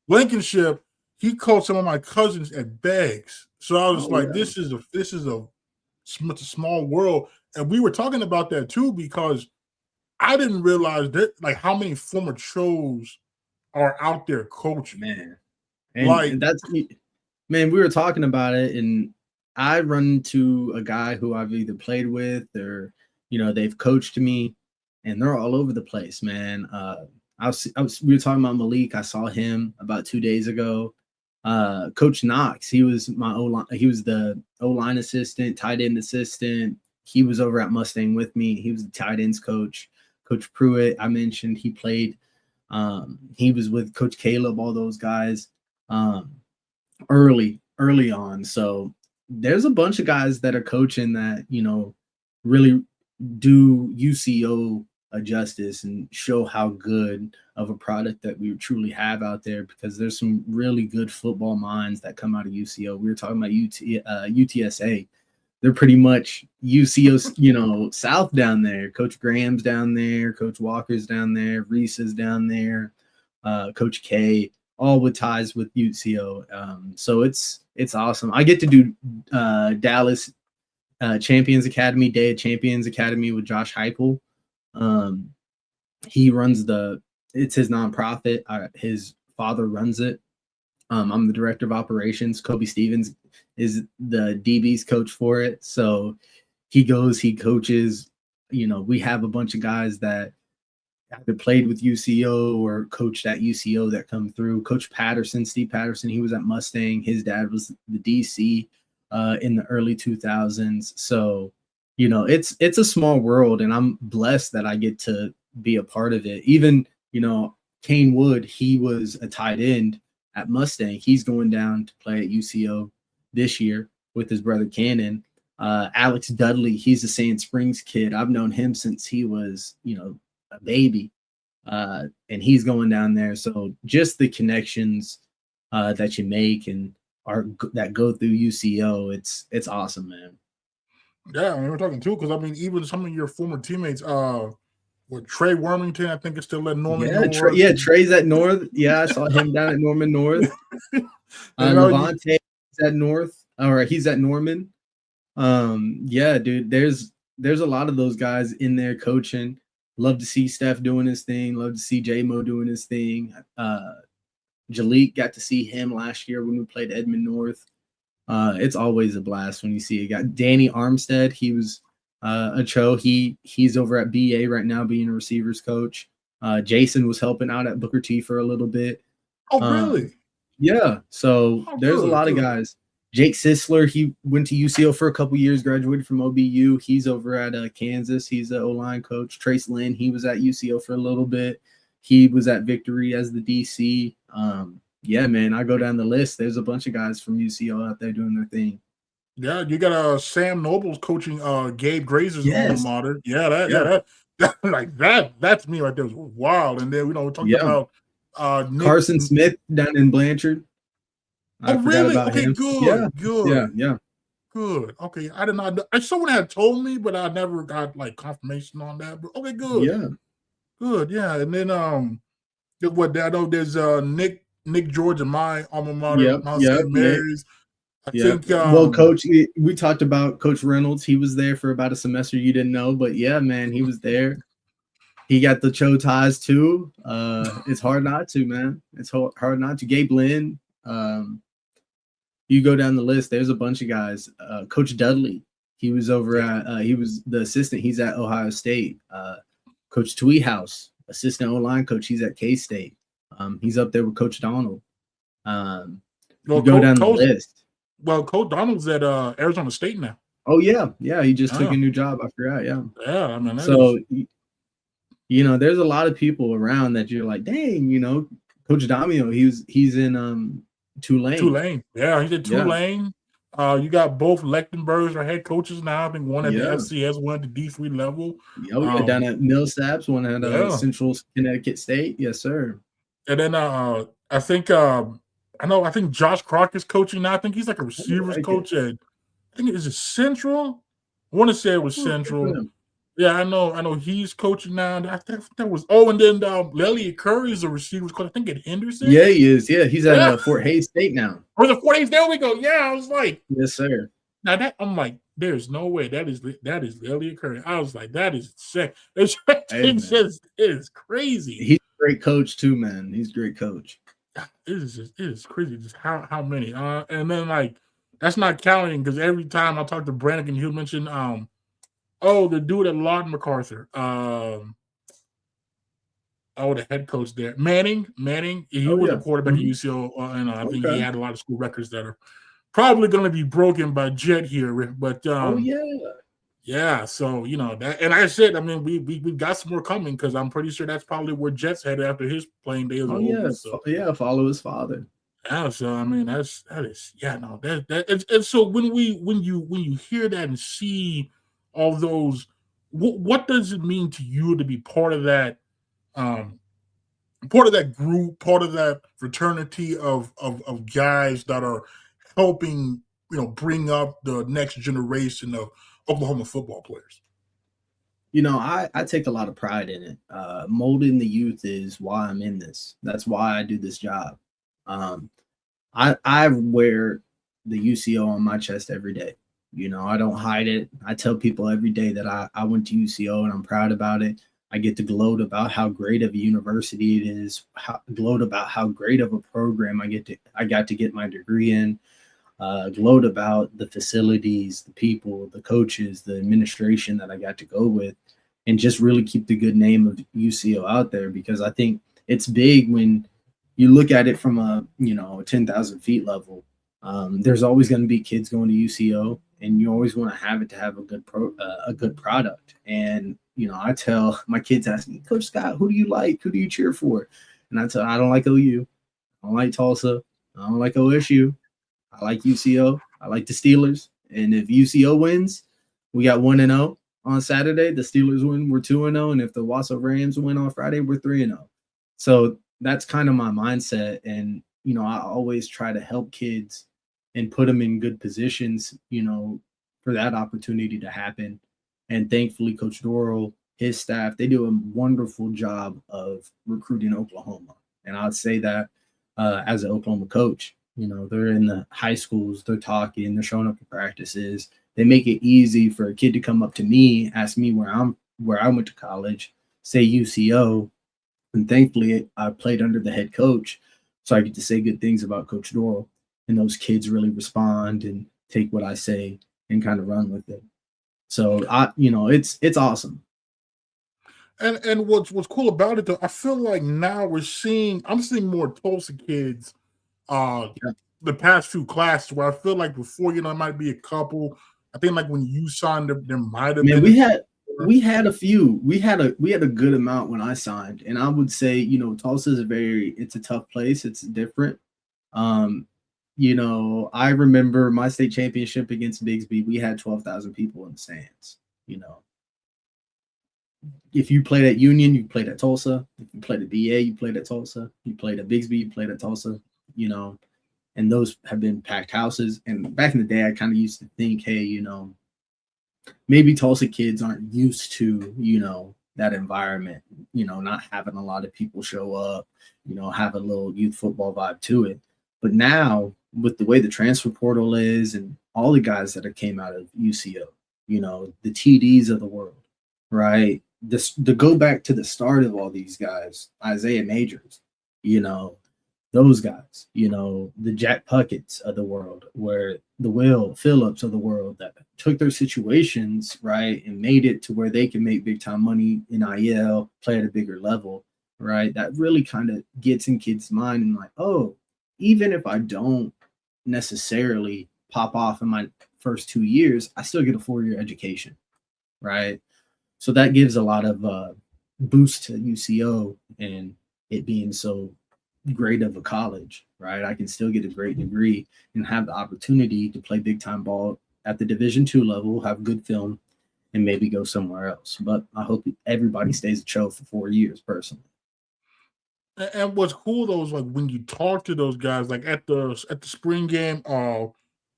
Blankenship, he coached some of my cousins at Beggs. So I was this is a small world, and we were talking about that too because I didn't realize that how many former Chos are out there coaching. Man, we were talking about it, and I run into a guy who I've either played with or they've coached me, and they're all over the place, man. We were talking about Malik. I saw him about 2 days ago. Coach Knox, he was the O-line assistant, tight end assistant. He was over at Mustang with me. He was the tight ends coach. Coach Pruitt, I mentioned, he played. He was with Coach Caleb, all those guys early on. So there's a bunch of guys that are coaching that, really do UCO a justice and show how good of a product that we truly have out there, because there's some really good football minds that come out of UCO. We were talking about UTSA. They're pretty much UCO, South down there. Coach Graham's down there. Coach Walker's down there. Reese is down there. Coach K, all with ties with UCO. So it's awesome. I get to do Dallas Champions Academy, Day of Champions Academy with Josh Heupel. He runs it's his nonprofit. His father runs it. I'm the director of operations. Kobe Stevens is the DB's coach for it. So he coaches. We have a bunch of guys that either played with UCO or coached at UCO that come through. Coach Patterson, Steve Patterson, he was at Mustang. His dad was the DC in the early 2000s. So, it's a small world, and I'm blessed that I get to be a part of it. Even, Kane Wood, he was a tight end at Mustang. He's going down to play at UCO this year with his brother Cannon. Alex Dudley, he's a Sand Springs kid. I've known him since he was, a baby, and he's going down there. So just the connections that you make and that go through UCO, it's awesome, man. Yeah, we're talking too, because even some of your former teammates, with Trey Wormington, I think it's still at Norman North. Trey's at North. Yeah, I saw him down at Norman North. Levante is at North. All right, he's at Norman. Yeah, dude, there's a lot of those guys in there coaching. Love to see Steph doing his thing. Love to see J-Mo doing his thing. Jalik, got to see him last year when we played Edmond North. It's always a blast when you see a guy. Danny Armstead, he was a Cho. He's over at BA right now being a receivers coach. Jason was helping out at Booker T for a little bit. Oh, really? Yeah. So there's a lot of good. guys. Jake Sisler, he went to UCO for a couple years, graduated from OBU. He's over at Kansas. He's an O-line coach. Trace Lynn, he was at UCO for a little bit. He was at Victory as the DC. Yeah, man, I go down the list. There's a bunch of guys from UCO out there doing their thing. Yeah, you got Sam Nobles coaching Gabe Grazer's alma mater. Yeah, that's me right there. It was wild. And then we're talking about Carson Smith down in Blanchard. Oh, really? Okay, him. Good. Yeah. Good. Okay, I did not. Someone had told me, but I never got like confirmation on that. But okay, good. Yeah, good. Yeah, and then what? I know there's Nick George and my alma mater, Mount St. Mary's. I think. Well, Coach, we talked about Coach Reynolds. He was there for about a semester. You didn't know, but yeah, man, he was there. He got the Cho ties too. It's hard not to, man. It's hard not to. Gabe Lynn. You go down the list. There's a bunch of guys. Coach Dudley. He was over at. He was the assistant. He's at Ohio State. Coach Tweehouse, assistant O-line coach. He's at K-State. He's up there with Coach Donald. You go down the list. Well, Coach Donald's at Arizona State now. Oh yeah. He just took a new job. I forgot. Yeah. I mean, so there's a lot of people around that you're like, dang, Coach Damio. He's in Tulane. Yeah, he's at Tulane. You got both Lechtenbergs are head coaches now. I think one at the FCS, one at the D3 level. Down at Millsaps, one at Central Connecticut State. Yes, sir. And then I think Josh Crock is coaching now. I think he's like a receivers coach at, I think it's Central. I want to say it was Central. Yeah, I know he's coaching now. I think that was and then Elliott Curry is a receivers coach. I think at Henderson. Yeah, he is. Yeah, he's at Fort Hays State now. Or the Fort Hays? There we go. Yeah, I was like, yes, sir. Now I'm like, there's no way that is Elliott Curry. I was like, that is sick. It is crazy. He's a great coach too, man. He's a great coach. It is crazy just how many. And then like that's not counting because every time I talk to Brannigan, he'll mention the dude at Lawton MacArthur. The head coach there. Manning. He was a quarterback at UCO, and I think he had a lot of school records that are probably going to be broken by Jet here. But yeah. So that, and I said, I mean, we got some more coming because I'm pretty sure that's probably where Jet's headed after his playing days. Follow his father. Yeah, so I mean that is and so when you hear that and see all those, what does it mean to you to be part of that group, part of that fraternity of guys that are helping bring up the next generation of Oklahoma football players? I take a lot of pride in it. Molding the youth is why I'm in this. That's why I do this job. I wear the UCO on my chest every day. I don't hide it. I tell people every day that I went to UCO and I'm proud about it. I get to gloat about how great of a university it is, gloat about how great of a program I got to get my degree in, gloat about the facilities, the people, the coaches, the administration that I got to go with, and just really keep the good name of UCO out there, because I think it's big when you look at it from a 10,000 feet level. There's always going to be kids going to UCO, and you always want to have a good product. And I tell my kids, ask me, Coach Scott, who do you like? Who do you cheer for? And I tell them, I don't like OU, I don't like Tulsa, I don't like OSU, I like UCO, I like the Steelers. And if UCO wins, we got 1-0 on Saturday. The Steelers win, we're 2-0, and if the Owasso Rams win on Friday, we're 3-0. So that's kind of my mindset. And I always try to help kids and put them in good positions, for that opportunity to happen. And thankfully, Coach Doral, his staff, they do a wonderful job of recruiting Oklahoma. And I'd say that as an Oklahoma coach, they're in the high schools, they're talking, they're showing up at practices, They make it easy for a kid to come up to me, ask me where I went to college, say UCO, and thankfully I played under the head coach, so I get to say good things about Coach Doral, and those kids really respond and take what I say and kind of run with it. So it's awesome. And what's cool about it though, I feel like now I'm seeing more Tulsa kids the past few classes where I feel like before, it might be a couple. I think like when you signed there might have been we had a few. We had a good amount when I signed, and I would say, Tulsa is it's a tough place. It's different. I remember my state championship against Bigsby. We had 12,000 people in the stands. If you played at Union, you played at Tulsa. If you played at BA, you played at Tulsa. You played at Bigsby, you played at Tulsa. And those have been packed houses. And back in the day, I kind of used to think, hey, maybe Tulsa kids aren't used to, that environment, not having a lot of people show up, have a little youth football vibe to it. But now, with the way the transfer portal is and all the guys that came out of UCO, the TDs of the world, right? To go back to the start of all these guys, Isaiah Majors, those guys, the Jack Puckett's of the world, where the Will Phillips of the world that took their situations, right, and made it to where they can make big time money in IL, play at a bigger level, right? That really kind of gets in kids' mind and like, oh, even if I don't necessarily pop off in my first 2 years, I still get a 4-year education, right? So that gives a lot of boost to UCO and it being so great of a college, right? I can still get a great degree and have the opportunity to play big time ball at the Division II level, have good film, and maybe go somewhere else. But I hope everybody stays at Cho for 4 years personally. And what's cool though is like when you talk to those guys, like at the spring game,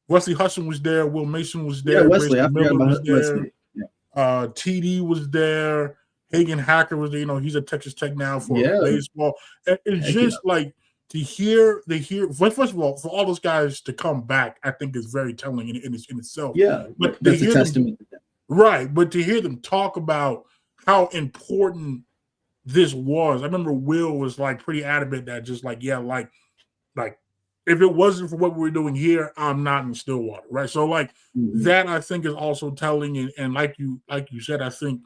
Wesley Hudson was there, Will Mason was there, Wesley, I forgot about was there, Wesley. TD was there, Hagen Hacker was there. He's at Texas Tech now for baseball. And it's just like to hear first of all, for all those guys to come back, I think is very telling in itself. Yeah, but that's a testament to that. Right, but to hear them talk about how important this was, I remember Will was like pretty adamant that just like, like if it wasn't for what we were doing here, I'm not in Stillwater, right? So like that I think is also telling, and like you said, I think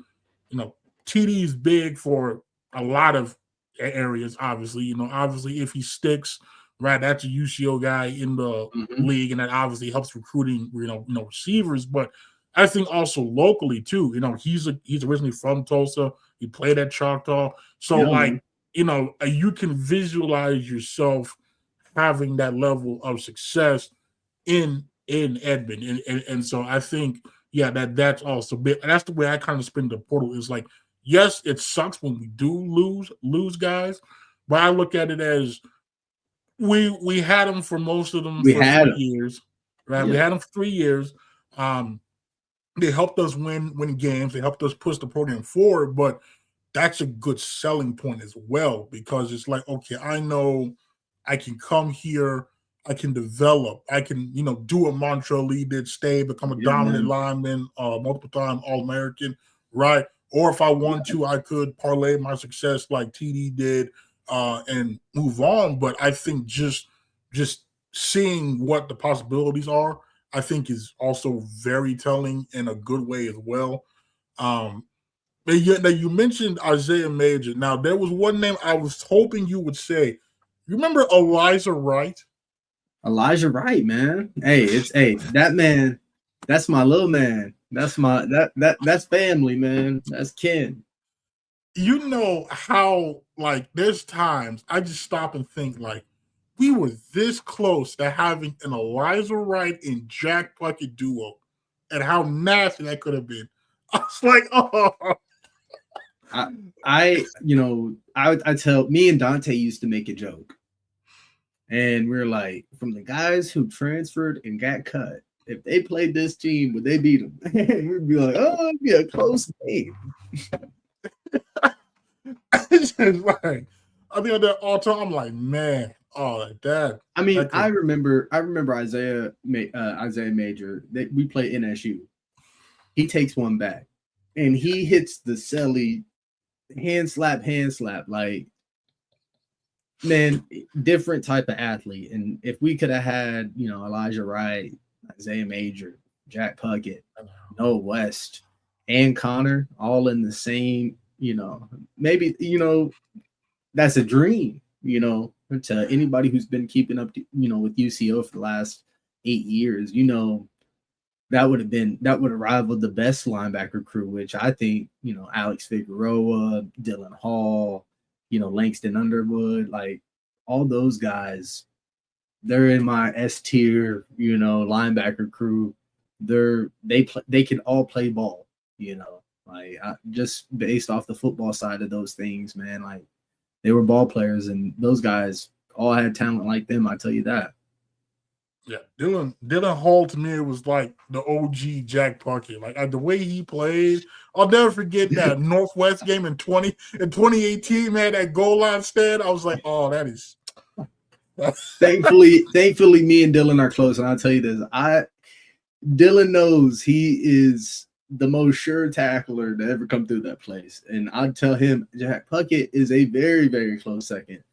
TD is big for a lot of areas. Obviously, obviously if he sticks, right, that's a UCO guy in the league, and that obviously helps recruiting, receivers. But I think also locally too. He's originally from Tulsa. He played at Choctaw, so you can visualize yourself having that level of success in Edmond, and so I think that's also big. And that's the way I kind of spin the portal. Is like, yes, it sucks when we do lose guys, but I look at it as we had them for most of them for 3 years, right? Yeah. We had them for 3 years. They helped us win games. They helped us push the program forward, but that's a good selling point as well, because it's like, okay, I know I can come here, I can develop, I can, do what Montrell Lee did, stay, become a dominant lineman, multiple time All-American, right? Or if I want to, I could parlay my success like TD did and move on. But I think just seeing what the possibilities are, I think is also very telling in a good way as well. Now you mentioned Isaiah Major. Now, there was one name I was hoping you would say. You remember Elijah Wright? Elijah Wright, man. That man, that's my little man. That's that's family, man. That's kin. You know how, like, there's times I just stop and think, like, we were this close to having an Elijah Wright and Jack Puckett duo, and how nasty that could have been. I was like, oh. I tell, me and Dante used to make a joke. And we're like, from the guys who transferred and got cut, if they played this team, would they beat them? We'd be like, oh, it'd be a close game. It's just like, I think that all time, I'm like, man, Oh, like that. I mean, I remember Isaiah Major. We play NSU. He takes one back, and he hits the celly hand slap. Like, man, different type of athlete. And if we could have had, Elijah Wright, Isaiah Major, Jack Puckett, Noah West, and Connor all in the same, maybe, that's a dream, to anybody who's been keeping up, with UCO for the last 8 years, that would have rivaled the best linebacker crew, which I think, Alex Figueroa, Dylan Hall, Langston Underwood, like all those guys, they're in my S tier, linebacker crew. They can all play ball, like just based off the football side of those things, man. Like they were ball players, and those guys all had talent like them. I tell you that. Yeah, Dylan Hall to me was like the OG Jack Puckett. Like the way he played, I'll never forget that Northwest game in 2018. Man, that goal line stand. I was like, oh, that is. Thankfully, me and Dylan are close, and I'll tell you this: Dylan knows he is the most sure tackler to ever come through that place, and I'd tell him Jack Puckett is a very, very close second.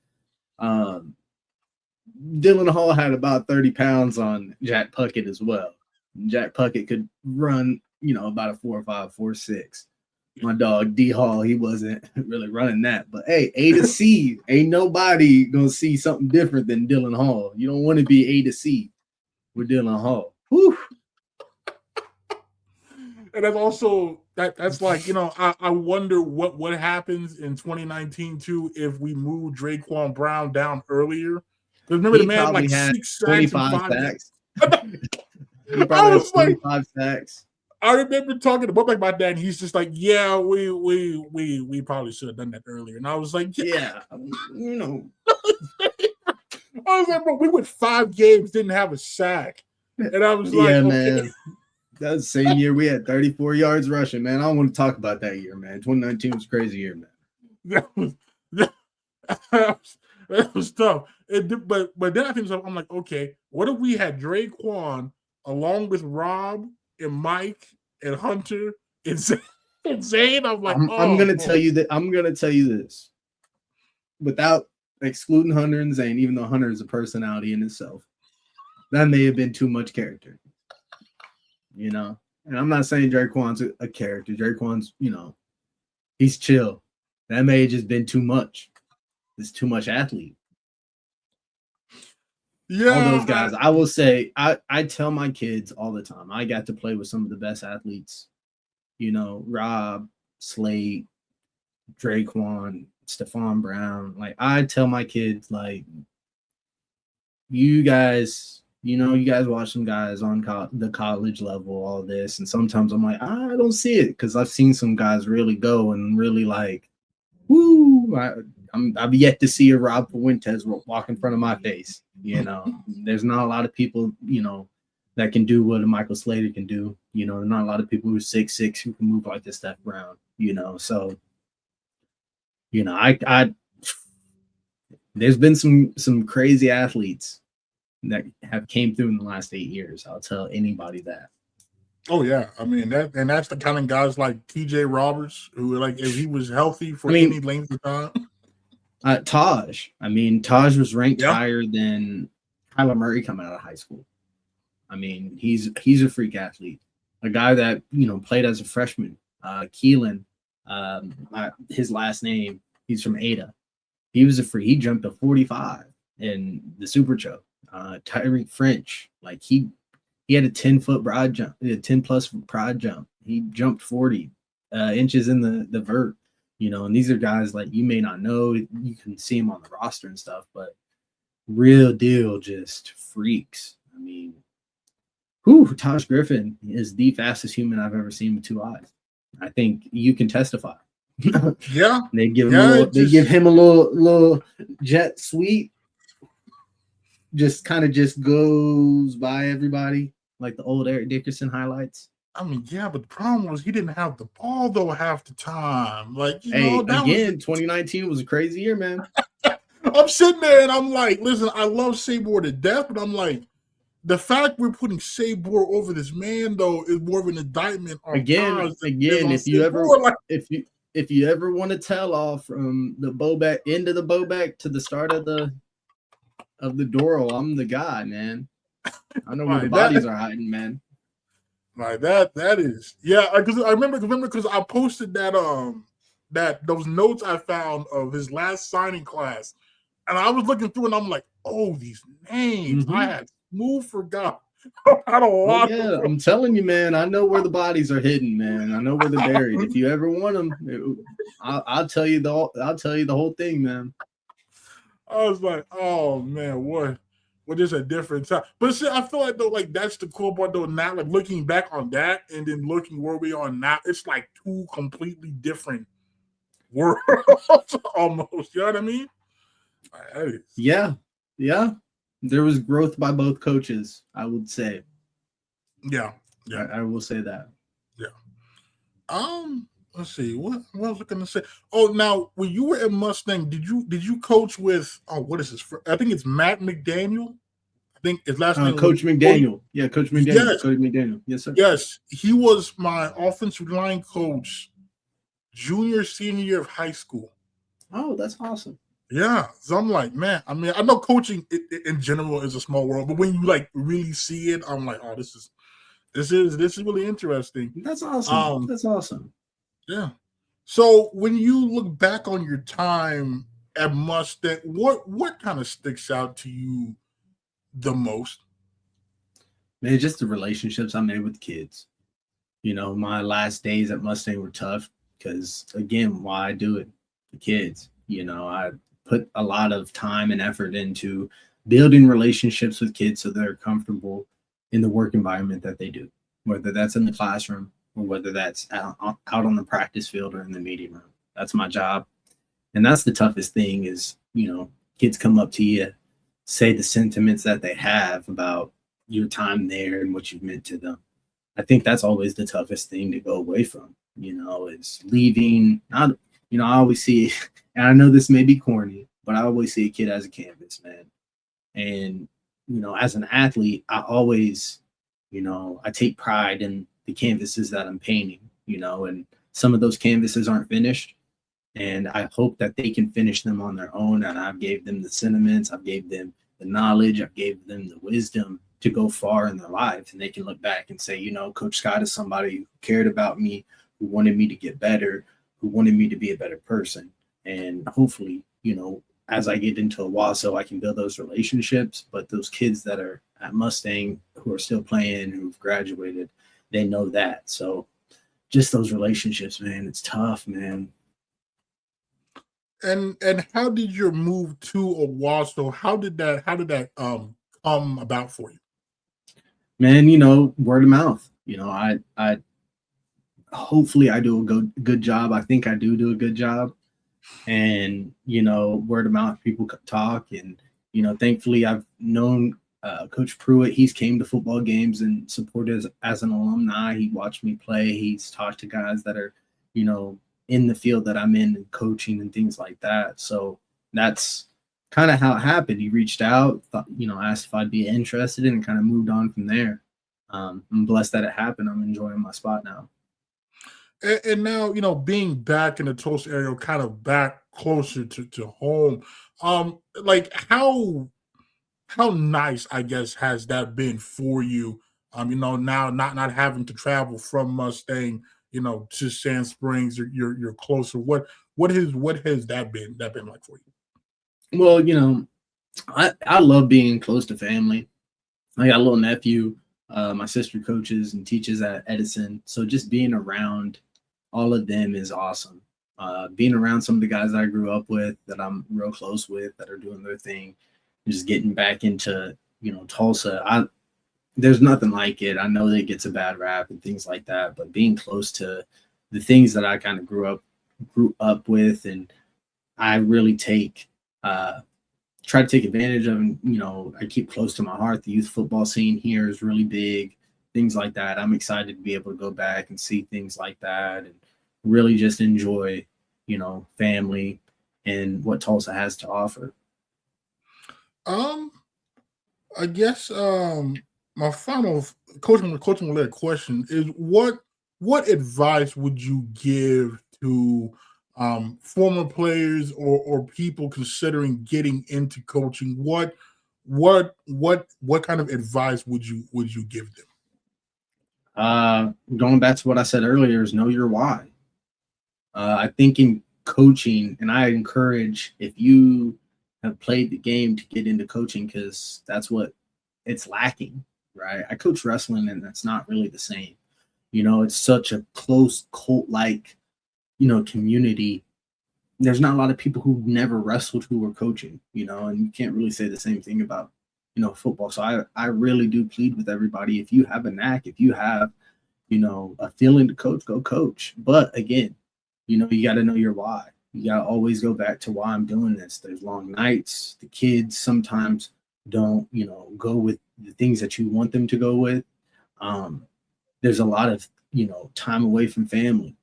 Dylan Hall had about 30 pounds on Jack Puckett as well. Jack Puckett could run, about a 4.5, 4.6. My dog D Hall, he wasn't really running that. But hey, A to C, ain't nobody gonna see something different than Dylan Hall. You don't want to be A to C with Dylan Hall. Whew. And that's also that's like, I wonder what happens in 2019 too if we move Draquan Brown down earlier. Because remember the man had like had 6 sacks 25 sacks. He probably had 25 sacks. I remember talking about that, and he's just like, "Yeah, we probably should have done that earlier." And I was like, "Yeah, I was like, bro, we went 5 games, didn't have a sack, and I was like, yeah, okay. Man, that was the same year we had 34 yards rushing. Man, I don't want to talk about that year, man. 2019 was a crazy year, man. That was tough. But then I think I'm like, okay, what if we had Draquan along with Rob and Mike and Hunter and Zane? I'm like, I'm gonna tell you that. I'm gonna tell you this, without excluding Hunter and Zane, even though Hunter is a personality in itself, that may have been too much character, And I'm not saying Draquan's a character. Draquan's, he's chill. That may have just been too much. It's too much athlete. Yeah, all those guys. I will say, I tell my kids all the time. I got to play with some of the best athletes. Rob, Slade, Draquan, Stephon Brown. Like I tell my kids, like, you guys watch some guys on the college level, all this, and sometimes I'm like, I don't see it because I've seen some guys really go and really like, woo. I've yet to see a Rob Fuentes walk in front of my face. There's not a lot of people, that can do what a Michael Slater can do. There's not a lot of people who are 6'6" who can move like this Steph Brown. So, I there's been some crazy athletes that have came through in the last 8 years. I'll tell anybody that. Oh yeah, I mean that's the kind of guys like TJ Roberts who, like, if he was healthy for any length of time. Taj. I mean, Taj was ranked higher than Kyler Murray coming out of high school. I mean, he's a freak athlete. A guy that, played as a freshman. Keelan, his last name, he's from Ada. He was a freak. He jumped to 45 in the Super Choke. Tyreek French, like he had a 10-foot broad jump, a 10+ broad jump. He jumped 40 inches in the vert. And these are guys like you may not know. You can see them on the roster and stuff, but real deal, just freaks. I mean, Taj Griffin is the fastest human I've ever seen with 2 eyes. I think you can testify. Yeah, they give him a little jet sweep. Just kind of just goes by everybody like the old Eric Dickerson highlights. I mean, yeah, but the problem was he didn't have the ball though half the time. Like, 2019 was a crazy year, man. I I'm sitting there and I'm like, listen, I love Sabor to death, but I'm like, the fact we're putting Sabor over this man though is more of an indictment on Again, if you ever want to tell off from the Bobak end of the Bobak to the start of the Doro, I'm the guy, man. I know where the bodies are hiding, man. Like that is because I remember because I posted that those notes I found of his last signing class, and I was looking through and I'm like, oh, these names I had forgot about a lot. Yeah, I'm telling you, man. I know where the bodies are hidden, man. I know where they're buried. If you ever want them, I'll tell you the whole thing, man. I was like, oh man, what just a different time. But see, I feel like though, like that's the cool part though. Now, like looking back on that and then looking where we are now, it's like two completely different worlds almost. You know what I mean? Yeah. There was growth by both coaches, I would say. Yeah. I will say that. Yeah. Let's see. What was I going to say? Oh, now when you were at Mustang, did you coach with? Oh, what is this? I think it's Matt McDaniel. I think his last name. Coach McDaniel. Yeah, Coach McDaniel. Yes. Coach McDaniel. Yes, sir. Yes, he was my offensive line coach, senior year of high school. Oh, that's awesome. Yeah, so I'm like, man. I mean, I know coaching in general is a small world, but when you like really see it, I'm like, oh, this is really interesting. That's awesome. That's awesome. Yeah. So when you look back on your time at Mustang, what kind of sticks out to you the most? Man, just the relationships I made with kids. You know, my last days at Mustang were tough because, again, why I do it, the kids. You know, I put a lot of time and effort into building relationships with kids so they're comfortable in the work environment that they do, whether that's in the classroom or whether that's out on the practice field or in the meeting room. That's my job. And that's the toughest thing is, you know, kids come up to you, say the sentiments that they have about your time there and what you've meant to them. I think that's always the toughest thing to go away from, you know, is leaving. I always see, and I know this may be corny, but I always see a kid as a canvas, man. And, you know, as an athlete, I always, you know, I take pride in the canvases that I'm painting, you know, and some of those canvases aren't finished. And I hope that they can finish them on their own. And I've gave them the sentiments, I've gave them the knowledge, I've gave them the wisdom to go far in their lives. And they can look back and say, you know, Coach Scott is somebody who cared about me, who wanted me to get better, who wanted me to be a better person. And hopefully, you know, as I get into Owasso, I can build those relationships. But those kids that are at Mustang who are still playing, who've graduated, they know that. So just those relationships, man, it's tough, man. And how did your move to Owasso? How did that come about for you? Man, you know, word of mouth. You know, I hopefully I do a good job. I think I do a good job. And, you know, word of mouth, people talk. And, you know, thankfully I've known Coach Pruitt. He's came to football games and supported as an alumni. He watched me play. He's talked to guys that are, you know, in the field that I'm in and coaching and things like that. So that's kind of how it happened. He reached out, you know, asked if I'd be interested and kind of moved on from there. I'm blessed that it happened. I'm enjoying my spot now. And now, you know, being back in the Tulsa area, kind of back closer to home, like how nice, I guess, has that been for you? You know, now not having to travel from Mustang, you know, to Sand Springs, you're closer. What has that been like for you? Well, you know, I love being close to family. I got a little nephew. My sister coaches and teaches at Edison. So just being around all of them is awesome. Being around some of the guys that I grew up with, that I'm real close with, that are doing their thing, just getting back into, you know, Tulsa. There's nothing like it. I know that it gets a bad rap and things like that, but being close to the things that I kind of grew up with, and I really try to take advantage of, and, you know, I keep close to my heart. The youth football scene here is really big, things like that. I'm excited to be able to go back and see things like that and really just enjoy, you know, family and what Tulsa has to offer. I guess my final coaching related question is what advice would you give to former players or people considering getting into coaching? What kind of advice would you give them? Going back to what I said earlier is know your why. I think in coaching, and I encourage if you have played the game to get into coaching because that's what it's lacking, right? I coach wrestling and that's not really the same. It's such a close cult-like, community. There's not a lot of people who never wrestled who were coaching, and you can't really say the same thing about, football. So I really do plead with everybody. If you have a knack, if you have, a feeling to coach, go coach. But again, you got to know your why. You got to always go back to why I'm doing this. There's long nights. The kids sometimes don't, go with the things that you want them to go with. There's a lot of, time away from family,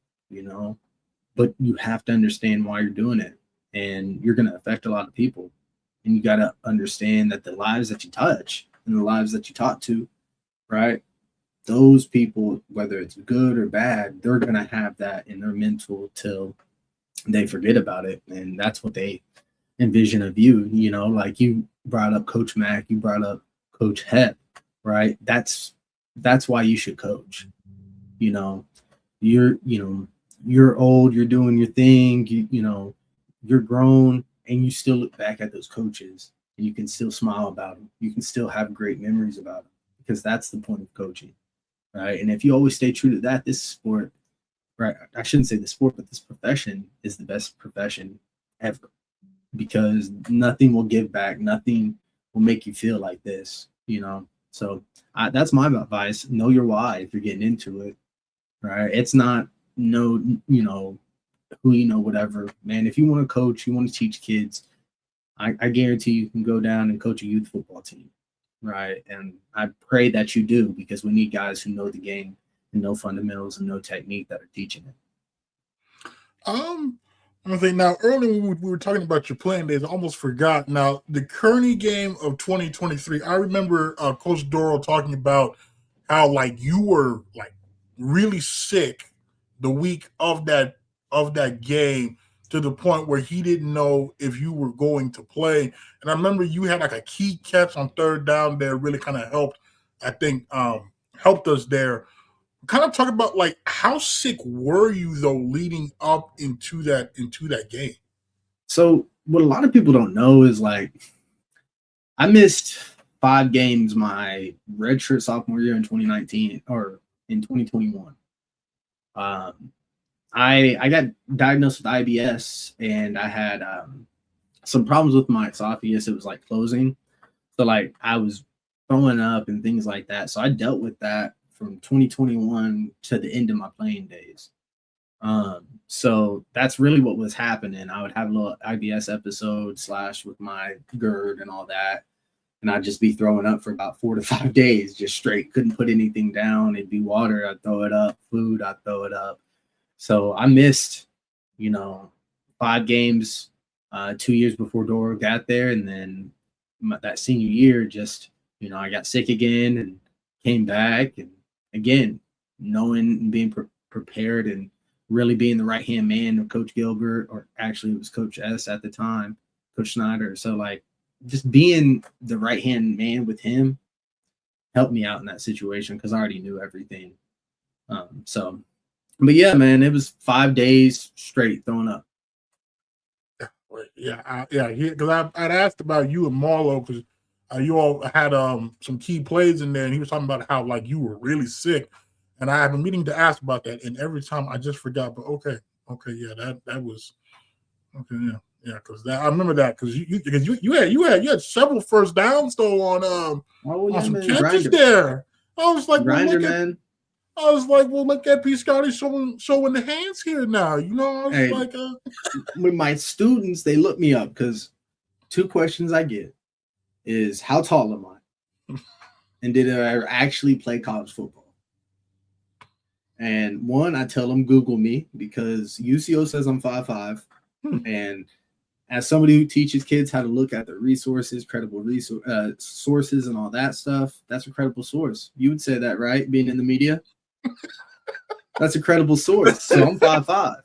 but you have to understand why you're doing it, and you're going to affect a lot of people. And you got to understand that the lives that you touch and the lives that you talk to, right? Those people, whether it's good or bad, they're going to have that in their mental till they forget about it. And that's what they envision of you, like you brought up Coach Mack, you brought up Coach Hep, right? That's why you should coach. You're old, you're doing your thing, you're grown, and you still look back at those coaches and you can still smile about them. You can still have great memories about them because that's the point of coaching, right? And if you always stay true to that, this sport, right? I shouldn't say the sport, but this profession is the best profession ever because nothing will give back. Nothing will make you feel like this, So that's my advice. Know your why if you're getting into it, right? It's not whatever, man. If you want to coach, you want to teach kids, I guarantee you can go down and coach a youth football team, right? And I pray that you do because we need guys who know the game and know fundamentals and know technique that are teaching it. I'm gonna say now. Earlier we were talking about your playing days. I almost forgot. Now the Kearney game of 2023. I remember Coach Doro talking about how you were really sick the week of that game to the point where he didn't know if you were going to play. And I remember you had a key catch on third down that really kind of helped. I think helped us there. Kind of talk about how sick were you though leading up into that game? So what a lot of people don't know is I missed 5 games my redshirt sophomore year in 2019 or in 2021. I got diagnosed with IBS and I had some problems with my esophagus. It was closing. So I was throwing up and things like that. So I dealt with that from 2021 to the end of my playing days. So that's really what was happening. I would have a little IBS episode / with my GERD and all that. And I'd just be throwing up for about 4 to 5 days, just straight. Couldn't put anything down. It'd be water. I'd throw it up. Food, I'd throw it up. So I missed, 5 games 2 years before Doro got there. And then that senior year, just, I got sick again and came back. And again, knowing and being prepared and really being the right-hand man of Coach Gilbert, or actually it was Coach S at the time, Coach Snyder. So just being the right-hand man with him helped me out in that situation because I already knew everything. But yeah, man, it was 5 days straight throwing up. Yeah, because I'd asked about you and Marlo because you all had some key plays in there, and he was talking about how you were really sick, and I have been meaning to ask about that, and every time I just forgot. But okay, yeah, that was okay, yeah, because I remember that because you had several first downs though on some catches there. I was like, grinder, man. I was like, well, look at P. Scotty showing the hands here now. I was with my students, they look me up because 2 questions I get is how tall am I? And did I actually play college football? And 1, I tell them Google me because UCO says I'm 5'5", and as somebody who teaches kids how to look at the resources, credible sources and all that stuff, that's a credible source. You would say that, right? Being in the media? That's a credible source. So I'm 5'5".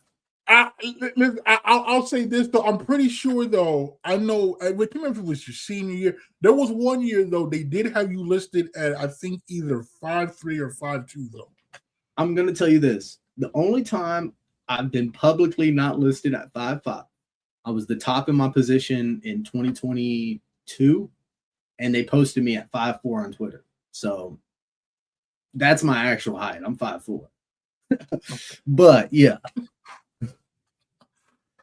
I'll say this, though. I'm pretty sure, though, I know, I can't remember if it was your senior year. There was one year, though, they did have you listed at, I think, either 5'3" or 5'2", though. I'm going to tell you this. The only time I've been publicly not listed at 5'5", I was the top in my position in 2022, and they posted me at 5'4" on Twitter. So that's my actual height. I'm 5'4". But yeah.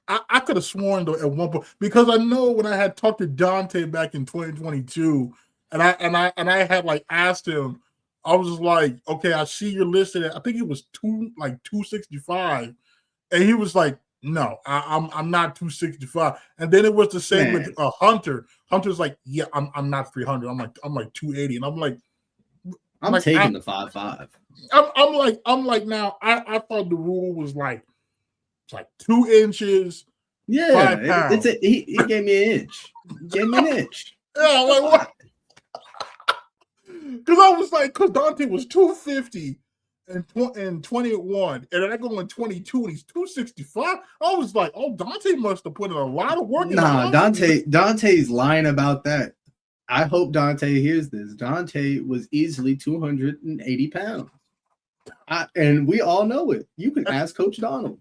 I could have sworn, though, at one point, because I know when I had talked to Dante back in 2022, and I had like asked him, I was just like, okay, I see you're listed at, I think it was 265, and he was like, no, I'm not 265. And then it was the same with Hunter. Hunter's like, yeah, I'm not 300. I'm like 280, and I'm like, I'm like, taking the 5'5". I'm like now. I thought the rule was like, it's like 2 inches. Yeah, he gave me an inch. He gave me an inch. Yeah, like what? Because I was like, because Dante was 250 and 21, and then I go in 22, and he's 265. I was like, oh, Dante must have put in a lot of work. Nah, Dante's lying about that. I hope Dante hears this. Dante was easily 280 pounds. And we all know it. You can ask Coach Donald.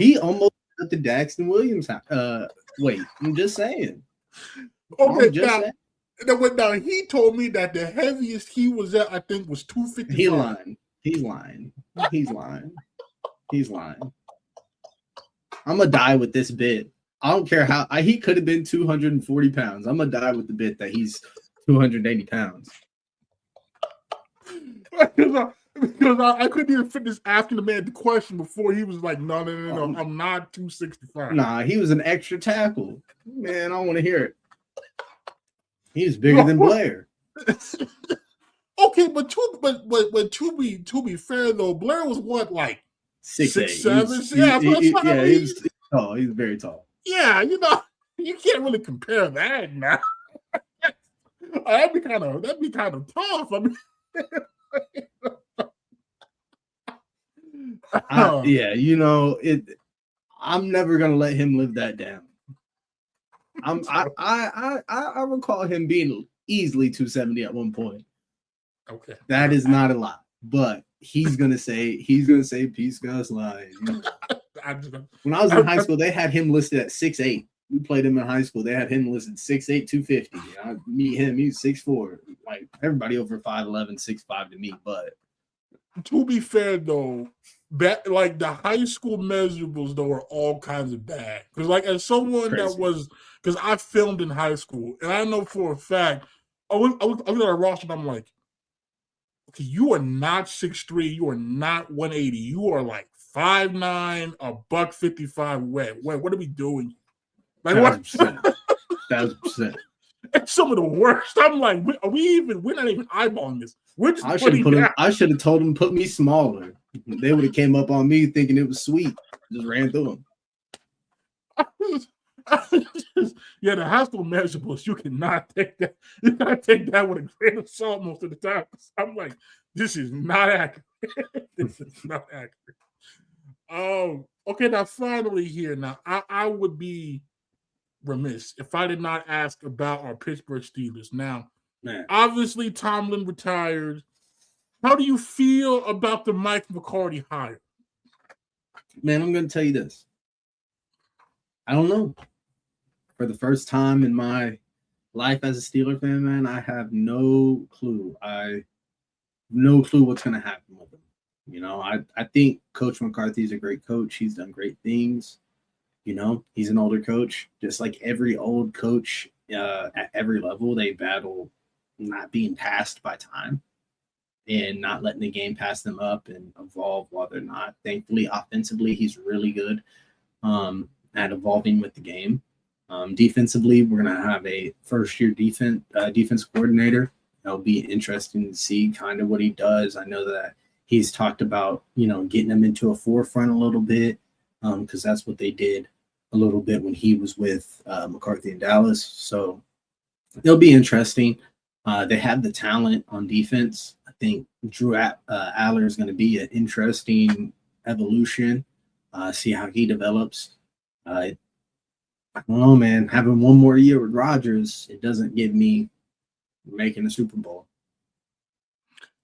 He almost got the Daxton Williams. Wait, I'm just saying. Okay, now he told me that the heaviest he was at, I think, was 255. He's lying. I'm gonna die with this bit. I don't care how he could have been 240 pounds. I'm gonna die with the bit that he's 280 pounds. Because I couldn't even finish asking the man the question before he was like, no, I'm not 265. Nah, he was an extra tackle. Man, I don't want to hear it. He's bigger than Blair. Okay, but to be fair though, Blair was what, like 6'7"? Yeah, he was tall. He was very tall. Yeah, you can't really compare that now. That'd be kind of tough. I mean, I'm never gonna let him live that down. I recall him being easily 270 at one point. Okay, that is not a lot, but he's gonna say Pete Scott's lying. When I was in high school, they had him listed at 6'8". We played him in high school. They had him listed 6'8", 250. I meet him, he's 6'4". Like everybody over 5'11", 6'5" to me. But to be fair though, like the high school measurables though are all kinds of bad. Because like as someone that was, because I filmed in high school, and I know for a fact, I looked at a roster and I'm like, okay, you are not 6'3", you are not 180, you are like 5'9", $155 wet. What are we doing? Like 1,000%. It's some of the worst. I'm like, we're not even eyeballing this. We're just I should have told them put me smaller. They would have came up on me thinking it was sweet. Just ran through them. Yeah, the high school measurables, you cannot take that. You gotta take that with a grain of salt most of the time. I'm like, this is not accurate. This is not accurate. Okay, now finally here. Now, I would be remiss if I did not ask about our Pittsburgh Steelers. Now, obviously Tomlin retired. How do you feel about the Mike McCarty hire? Man, I'm going to tell you this. I don't know. For the first time in my life as a Steeler fan, man, I have no clue. No clue what's going to happen with him. I think Coach McCarthy is a great coach. He's done great things. He's an older coach. Just like every old coach at every level, they battle not being passed by time and not letting the game pass them up and evolve while they're not. Thankfully, offensively, he's really good at evolving with the game. Defensively, we're going to have a first-year defense coordinator. It'll be interesting to see kind of what he does. I know that he's talked about, getting them into a forefront a little bit because that's what they did a little bit when he was with McCarthy in Dallas. So it'll be interesting. They have the talent on defense. I think Drew Aller is going to be an interesting evolution. See how he develops. I don't know, man. Having one more year with Rodgers, it doesn't give me making the Super Bowl.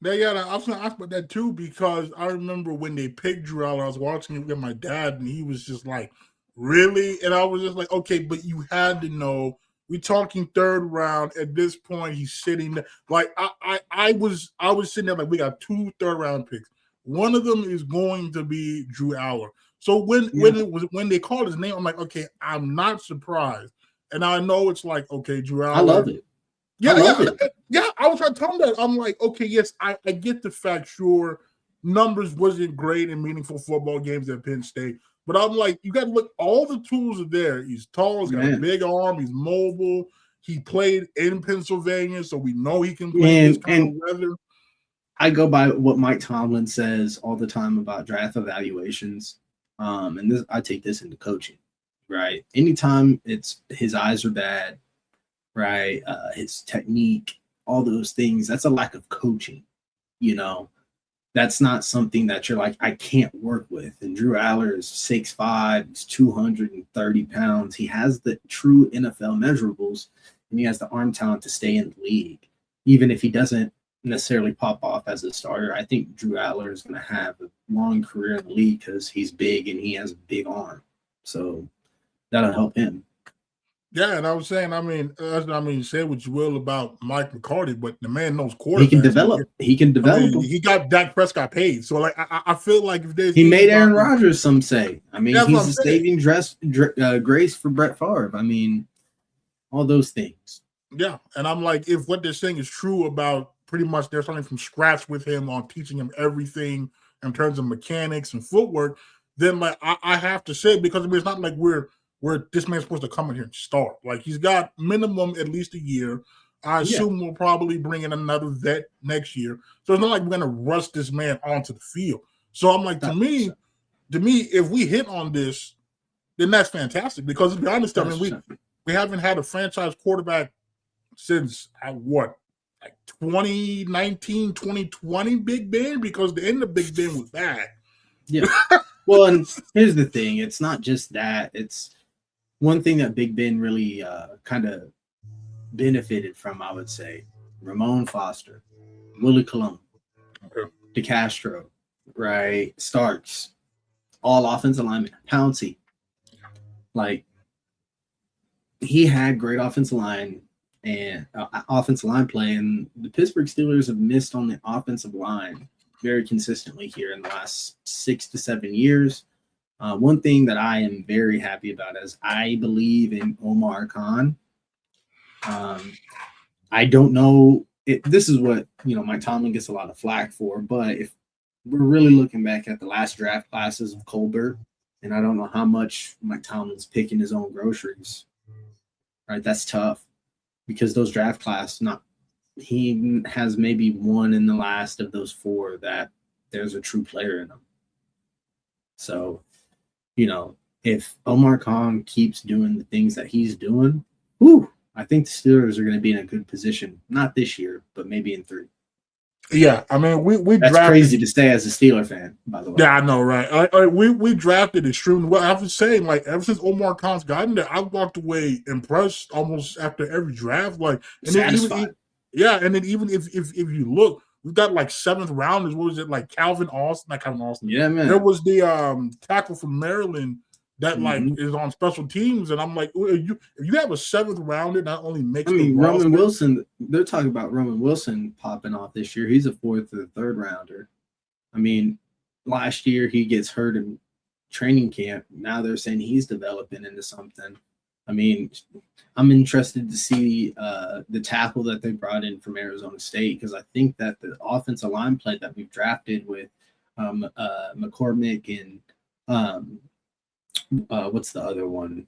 Yeah, I was going to ask about that too, because I remember when they picked Drew Aller, I was watching it with my dad, and he was just like, really? And I was just like, okay, but you had to know. We're talking third round. At this point, he's sitting there. Like I was sitting there like, we got 2 third-round picks. One of them is going to be Drew Aller. So when they called his name, I'm like, okay, I'm not surprised. And I know it's like, okay, Drew Aller. I love it. Yeah, I was trying to tell him that. I'm like, okay, yes, I get the fact, sure, numbers wasn't great in meaningful football games at Penn State. But I'm like, you got to look, all the tools are there. He's tall, he's got a big arm, he's mobile. He played in Pennsylvania, so we know he can play in this kind of weather. I go by what Mike Tomlin says all the time about draft evaluations. And I take this into coaching, right? Anytime it's his eyes are bad, right? His technique, all those things, that's a lack of coaching, That's not something that you're like, I can't work with. And Drew Aller is 6'5", he's 230 pounds. He has the true NFL measurables, and he has the arm talent to stay in the league. Even if he doesn't necessarily pop off as a starter, I think Drew Aller is going to have a long career in the league because he's big and he has a big arm. So that'll help him. Yeah, and I was saying, say what you will about Mike McCarthy, but the man knows quarterbacks. He can develop. He got Dak Prescott paid. So, like, I feel like if there's... He made Aaron Rodgers, some say. He's a saving grace for Brett Favre. All those things. Yeah, and I'm like, if what they're saying is true about pretty much they're starting from scratch with him on teaching him everything in terms of mechanics and footwork, then, like, I have to say, because it's not like we're this man's supposed to come in here and start. Like, he's got minimum at least a year. I assume we'll probably bring in another vet next year. So it's not like we're going to rush this man onto the field. So I'm like, to me, if we hit on this, then that's fantastic. Because to be honest, we haven't had a franchise quarterback since like 2019, 2020 Big Ben, because the end of Big Ben was bad. Yeah. Well, and here's the thing. It's not just that. It's one thing that Big Ben really kind of benefited from, I would say. Ramon Foster, Willie Colon, DeCastro, right? Starks, all offensive linemen, Pouncey. Like, he had great offensive line and offensive line play, and the Pittsburgh Steelers have missed on the offensive line very consistently here in the last 6 to 7 years. One thing that I am very happy about is I believe in Omar Khan. I don't know. This is what, Mike Tomlin gets a lot of flack for, but if we're really looking back at the last draft classes of Colbert, and I don't know how much Mike Tomlin's picking his own groceries, right? That's tough because those draft class, he has maybe one in the last of those 4 that there's a true player in them. So, if Omar Khan keeps doing the things that he's doing, I think the Steelers are going to be in a good position. Not this year, but maybe in 3. Yeah, we that's drafted, crazy to say as a Steeler fan, by the way. Yeah, I know, right? We drafted extremely well. I was saying, like, ever since Omar Khan's gotten there, I walked away impressed almost after every draft. Like, and satisfied. And then even if you look, we've got like 7th rounders. What was it, like Calvin Austin? Not Calvin Austin. Yeah, man. There was the tackle from Maryland that is on special teams, and I'm like, if you have a 7th rounder, not only makes Roman Wilson. They're talking about Roman Wilson popping off this year. He's a 4th or 3rd rounder. Last year he gets hurt in training camp. Now they're saying he's developing into something. I'm interested to see the tackle that they brought in from Arizona State, because I think that the offensive line play that we've drafted with McCormick and what's the other one?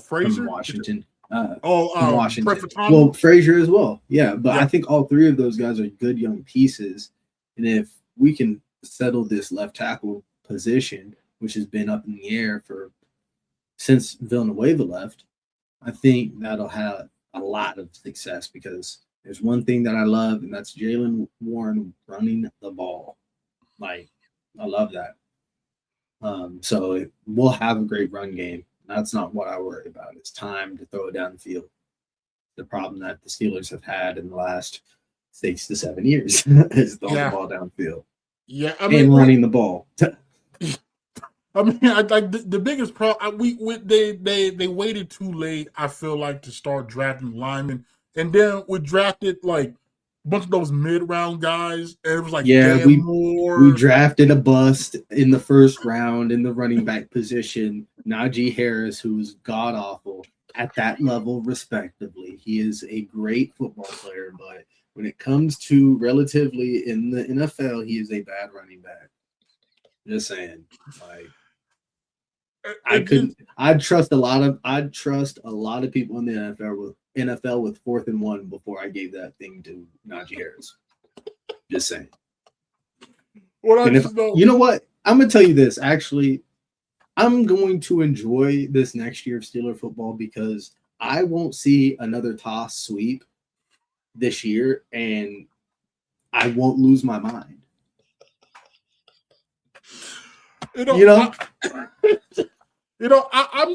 Frazier from Washington. Washington. Well, Frazier as well. Yeah, but I think all 3 of those guys are good young pieces, and if we can settle this left tackle position, which has been up in the air for since Villanueva left, I think that'll have a lot of success because there's one thing that I love, and that's Jaylen Warren running the ball. Like, I love that. So we'll have a great run game. That's not what I worry about. It's time to throw it down the field. The problem that the Steelers have had in the last 6 to 7 years is throwing the ball downfield. Yeah, and running the ball. I mean, like the biggest problem. They waited too late. I feel like to start drafting linemen, and then we drafted like a bunch of those mid-round guys. And it was like, we drafted a bust in the first round in the running back position, Najee Harris, who's god awful at that level, respectively. He is a great football player, but when it comes to relatively in the NFL, he is a bad running back. Just saying, like. I'd trust a lot of people in the NFL with 4th and 1 before I gave that thing to Najee Harris. Just saying. You know what? I'm gonna tell you this. Actually, I'm going to enjoy this next year of Steeler football because I won't see another toss sweep this year, and I won't lose my mind. I'm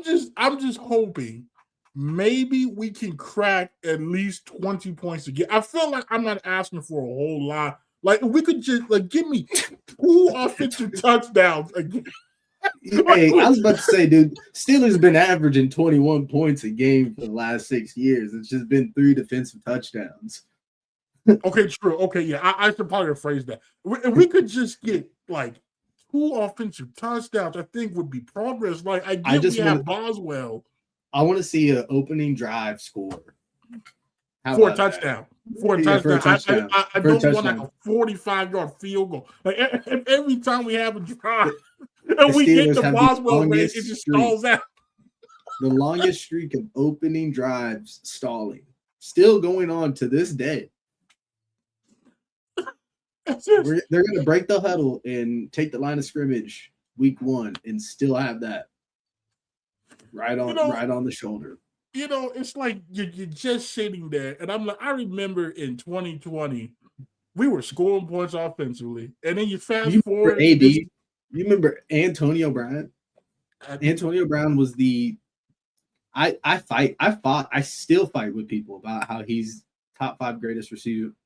just hoping maybe we can crack at least 20 points again. I feel like I'm not asking for a whole lot. Like, if we could just give me 2 offensive touchdowns again. Hey, I was about to say, dude, Steelers been averaging 21 points a game for the last 6 years. It's just been 3 defensive touchdowns. Okay, true. Okay, yeah, I should probably rephrase that. If we could just get 2 offensive touchdowns, I think would be progress. Like, I get we have Boswell. I want to see an opening drive score. For a touchdown. For a touchdown. I don't want a 45-yard field goal. Like, every time we have a drive and we get the Boswell race, it just stalls out. The longest streak of opening drives stalling. Still going on to this day. They're going to break the huddle and take the line of scrimmage week 1 and still have that right on the shoulder. It's like you're just sitting there, and I'm like, I remember in 2020, we were scoring points offensively, and then you fast forward. You remember Antonio Brown? Antonio Brown was the. I still fight with people about how he's top 5 greatest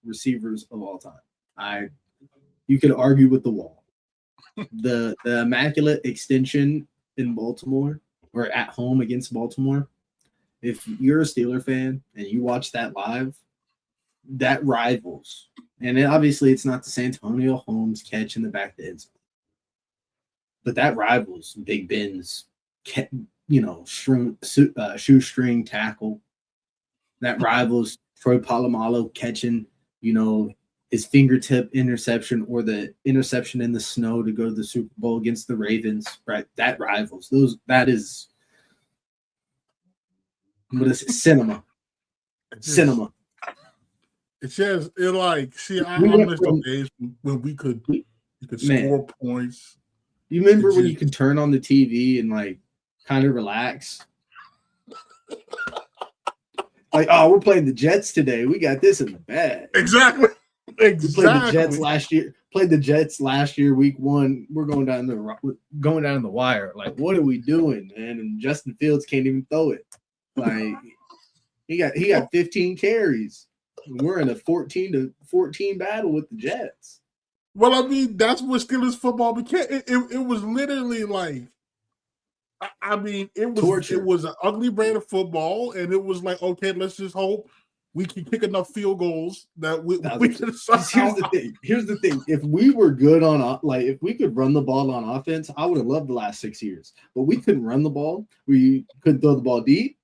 receivers of all time. You could argue with the wall. The immaculate extension in Baltimore or at home against Baltimore. If you're a Steeler fan and you watch that live, that rivals. And obviously it's not the Santonio Holmes catch in the back of the end zone. But that rivals Big Ben's, shoestring tackle. That rivals Troy Polamalu catching, his fingertip interception or the interception in the snow to go to the Super Bowl against the Ravens, right? That rivals that is. But it's cinema. Cinema. It's just I miss those days when we could score points. You remember when you could turn on the TV and kind of relax? We're playing the Jets today. We got this in the bag. Exactly. We played the Jets last year. Played the Jets last year, week 1. We're going down the wire. What are we doing, man? And Justin Fields can't even throw it. He got 15 carries. We're in a 14-14 battle with the Jets. Well, I mean, that's what Steelers football became. It was literally it was an ugly brand of football, and it was okay, let's just hope we can kick enough field goals that we can. Here's the thing. If we were good on if we could run the ball on offense, I would have loved the last 6 years. But we couldn't run the ball. We couldn't throw the ball deep.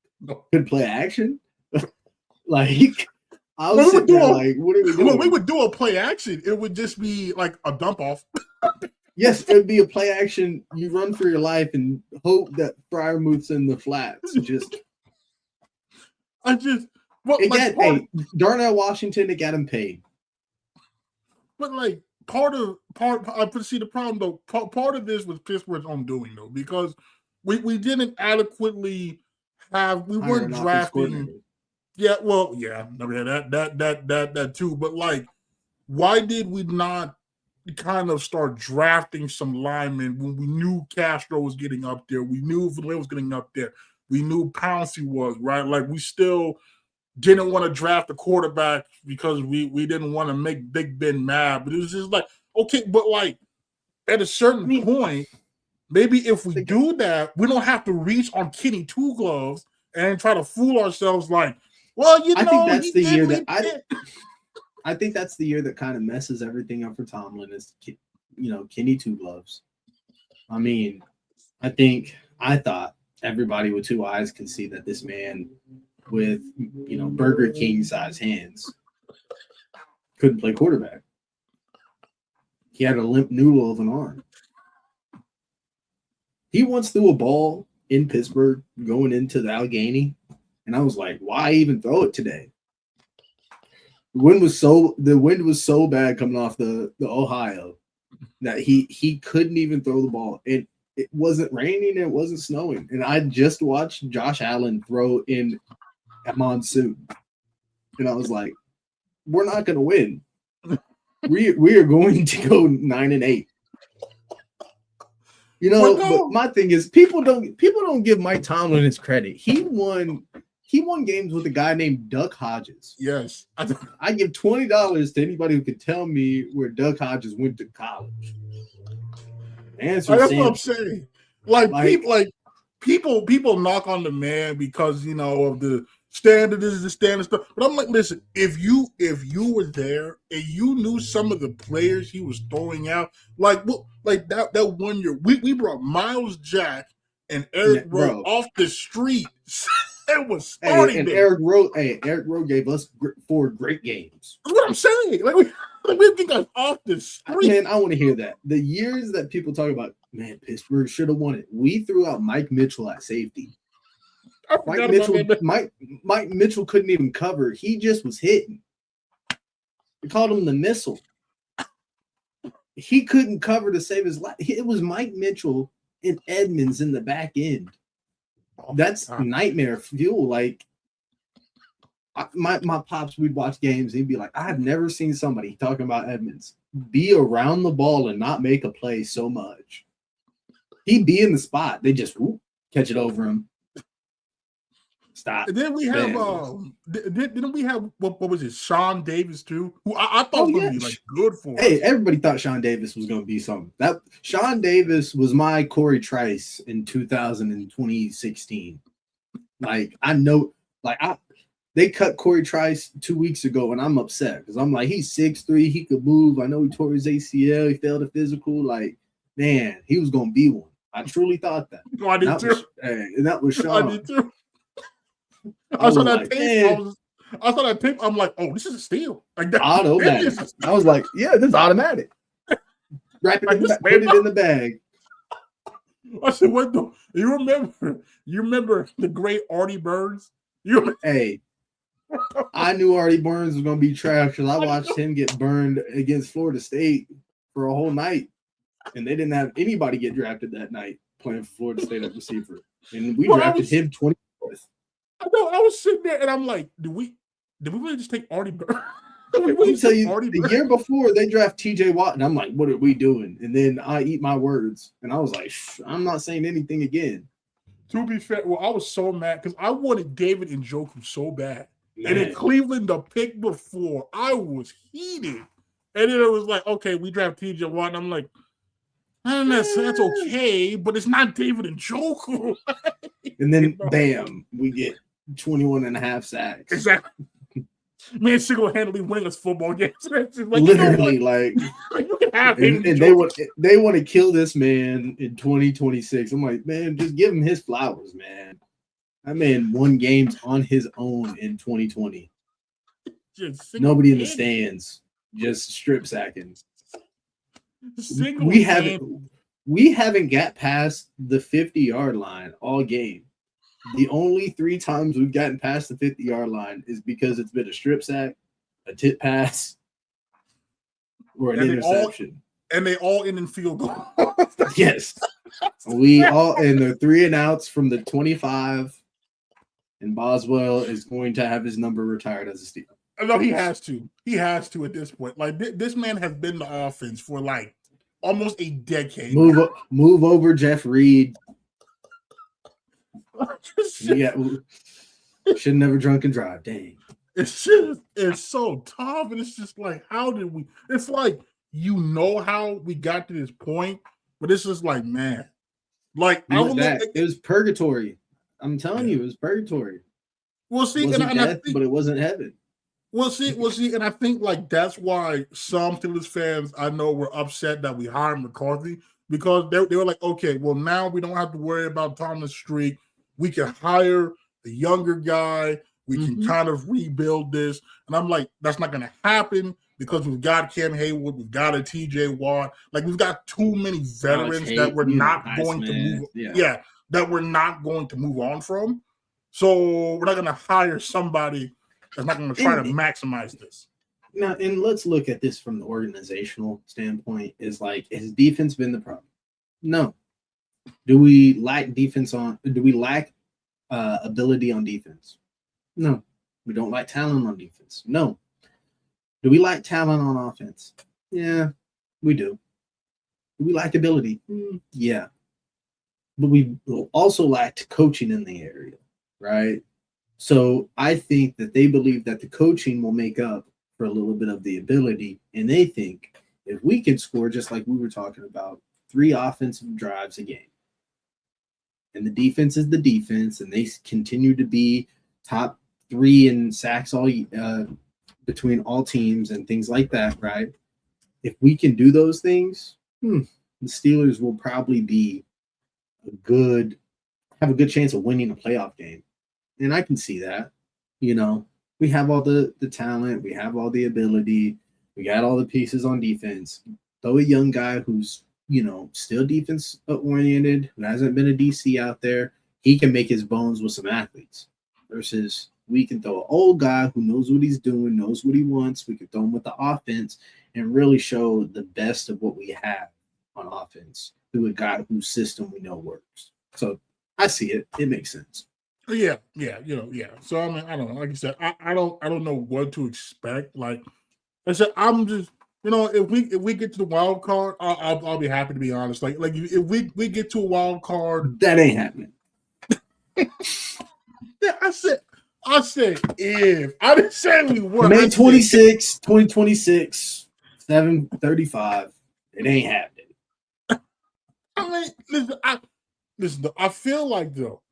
Could play action. I was sitting there what are we doing? When we would do a play action, it would just be a dump off. Yes, it would be a play action. You run for your life and hope that Fryer moves in the flats. Darnell Washington, it got him paid. But part of the problem though, part of this was Pittsburgh's own doing though, because we didn't adequately have. We weren't drafting. Yeah, well, yeah, I mean, that too. But like, why did we not kind of start drafting some linemen when we knew Castro was getting up there? We knew Valle was getting up there. We knew Pouncey was, right? Like, we still didn't want to draft a quarterback because we didn't want to make Big Ben mad. But it was just like, okay, but like at a certain point, maybe if we do that, we don't have to reach on Kenny Two Gloves and try to fool ourselves like, well, you know, I think that's the year that I think that's the year that kind of messes everything up for Tomlin is, you know, Kenny Two Gloves. I mean, I thought everybody with two eyes can see that this man with, you know, Burger King size hands couldn't play quarterback. He had a limp noodle of an arm. He once threw a ball in Pittsburgh going into the Allegheny, and I was like, why even throw it today? The wind was so bad coming off the Ohio that he couldn't even throw the ball. And it wasn't raining, it wasn't snowing. And I just watched Josh Allen throw in a monsoon. And I was like, we're not going to win. We are going to go 9-8. You know, but my thing is people don't give Mike Tomlin his credit. He won games with a guy named Duck Hodges. Yes. I give $20 to anybody who can tell me where Duck Hodges went to college. That's what I'm saying. People knock on the man because, you know, of the standard is the standard stuff. But I'm like, listen, if you were there and you knew some of the players he was throwing out, like that 1 year, we brought Miles Jack and Eric Rowe off the street. It was starting there. Eric Rowe gave us 4 great games. That's what I'm saying. Like we get guys off the street. Man, I want to hear that. The years that people talk about, man, Pittsburgh should have won it. We threw out Mike Mitchell at safety. Mike Mitchell couldn't even cover. He just was hitting. We called him the missile. He couldn't cover to save his life. It was Mike Mitchell and Edmonds in the back end. That's nightmare fuel. Like my pops, we'd watch games. He'd be like, I've never seen somebody talking about Edmonds be around the ball and not make a play so much. He'd be in the spot. They just catch it over him. Stop. And then we have didn't we have what was it, Sean Davis too? Who I thought was gonna be like good for. Hey, everybody thought Sean Davis was gonna be something. That Sean Davis was my Corey Trice in 2016. Like I know, they cut Corey Trice 2 weeks ago, and I'm upset because I'm like, he's 6'3", he could move. I know he tore his ACL, he failed a physical. Like, man, he was gonna be one. I truly thought that. Oh, I did too. And that was Sean. I did too. I saw that tape. I'm like, oh, this is a steal. Like that, automatic. I was like, yeah, this is automatic. Wrap it put it in the bag. I said, what the? You remember the great Artie Burns? Hey, I knew Artie Burns was gonna be trash because I watched him get burned against Florida State for a whole night, and they didn't have anybody get drafted that night playing for Florida State at receiver, and we drafted him 24th. I know. I was sitting there and I'm like, did we really just take Artie Burns? Let me tell you, the year before they draft TJ Watt, and I'm like, what are we doing? And then I eat my words, and I was like, I'm not saying anything again. To be fair, well, I was so mad because I wanted David Njoku so bad. Man. And in Cleveland, the pick before, I was heated. And then it was like, okay, we draft TJ Watt, and I'm like, that's okay, but it's not David Njoku. And then, bam, we get 21 and a half sacks. Exactly. Man, single-handedly winning us football games. Like, literally, you can have him. And they want to kill this man in 2026. I'm like, man, just give him his flowers, man. That man won games on his own in 2020. Nobody in the stands, just strip sacking. We haven't got past the 50-yard line all game. The only 3 times we've gotten past the 50-yard line is because it's been a strip sack, a tip pass, or an interception. And they all end in field goal. Yes. We all and the 3 and outs from the 25, and Boswell is going to have his number retired as a Steeler. No, he has to. He has to at this point. Like this man has been the offense for like almost a decade. Move over, Jeff Reed. Yeah, should never drunk and drive. Dang. It's so tough, and it's just like, how did we? It's like how we got to this point, but it's just like, man, like it was purgatory. I'm telling you, it was purgatory. We'll see, but it wasn't heaven. We'll see, and I think like that's why some Steelers fans I know were upset that we hired McCarthy, because they were like, okay, well now we don't have to worry about Thomas Street. We can hire a younger guy. We can kind of rebuild this. And I'm like, that's not going to happen because we've got Cam Haywood, we've got a TJ Watt. Like, we've got too many veterans that we're not going to move. Yeah, that we're not going to move on from. So we're not going to hire somebody that's not going to try to maximize this. Now, and let's look at this from the organizational standpoint. Is like, has defense been the problem? No. Do we lack ability on defense? No. We don't lack talent on defense. No. Do we lack talent on offense? Yeah, we do. Do we lack ability? Yeah. But we also lacked coaching in the area, right? So I think that they believe that the coaching will make up for a little bit of the ability, and they think if we can score, just like we were talking about, 3 offensive drives a game, and the defense is the defense, and they continue to be top 3 in sacks all between all teams and things like that, right? If we can do those things, the Steelers will probably be have a good chance of winning a playoff game. And I can see that. You know, we have all the talent, we have all the ability, we got all the pieces on defense. Throw a young guy who's, still defense oriented, who hasn't been a DC out there, he can make his bones with some athletes. Versus we can throw an old guy who knows what he's doing, knows what he wants. We can throw him with the offense and really show the best of what we have on offense through a guy whose system we know works. So I see it. It makes sense. Yeah. So I mean, I don't know. Like you said, I don't know what to expect. Like I said, I'm just, if we get to the wild card, I'll be happy, to be honest. Like if we get to a wild card, that ain't happening. Yeah, I said if. I didn't say we were. May 26, 2026, 7:35. It ain't happening. I mean, listen. I feel like though,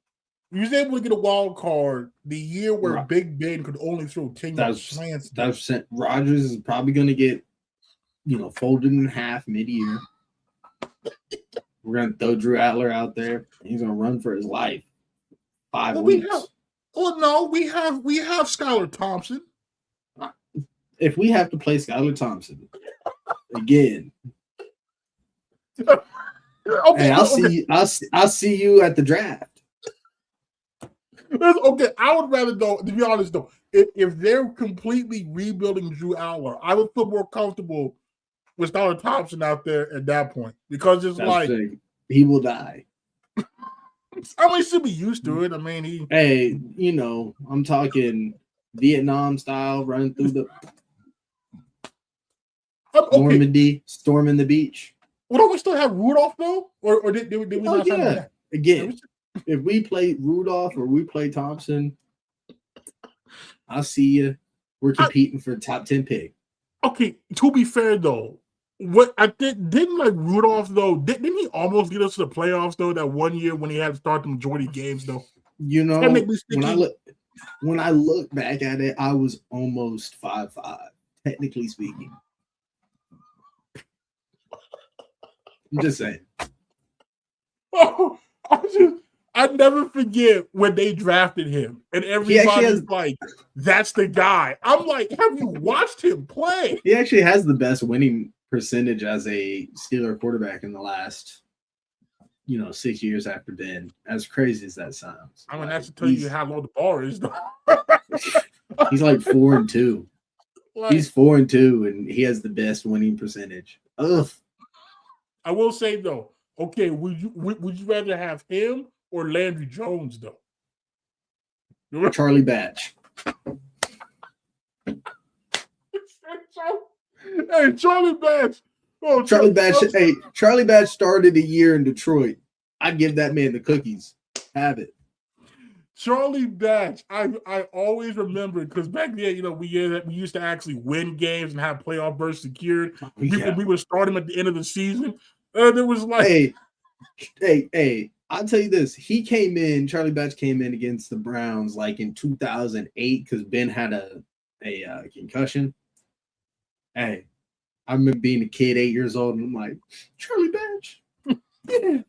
he was able to get a wild card the year where Big Ben could only throw 10-yard slants. Rodgers is probably going to get, folded in half mid-year. We're going to throw Drew Adler out there. He's going to run for his life. 5 weeks. We have Skylar Thompson. If we have to play Skylar Thompson again, okay, I'll see you at the draft. Okay, I would rather though, to be honest though, if they're completely rebuilding Drew Adler, I would feel more comfortable with Skylar Thompson out there at that point, because it's he will die. I mean, he should be used to it. I mean, I'm talking Vietnam style, running through the Normandy, storming the beach. Well, don't we still have Rudolph though, or did we not have that? Again, if we play Rudolph or we play Thompson, I'll see you. We're competing for the top 10 pick. Okay, to be fair though, what I didn't like Rudolph though. Didn't he almost get us to the playoffs though? That one year when he had to start the majority of games though. When I look back at it, I was almost 5'5", technically speaking. I'm just saying. Oh, I never forget when they drafted him, and everybody's like, "That's the guy." I'm like, "Have you watched him play?" He actually has the best winning percentage as a Steeler quarterback in the last, 6 years after Ben. As crazy as that sounds, I mean, that's to tell you how low the bar is, though. He's like 4-2. He's 4-2, and he has the best winning percentage. Ugh. I will say though, Okay, would you rather have him or Landry Jones though? Charlie Batch. Hey, Charlie Batch. Oh, Charlie Batch. Hey, Charlie Batch started a year in Detroit. I'd give that man the cookies. Have it. Charlie Batch. I always remember because back then, we used to actually win games and have playoff berths secured. We would start him at the end of the season, and it was like, hey. I'll tell you this. Charlie Batch came in against the Browns like in 2008 because Ben had a concussion. Hey, I remember being a kid, 8 years old, and I'm like, Charlie Batch. Yeah.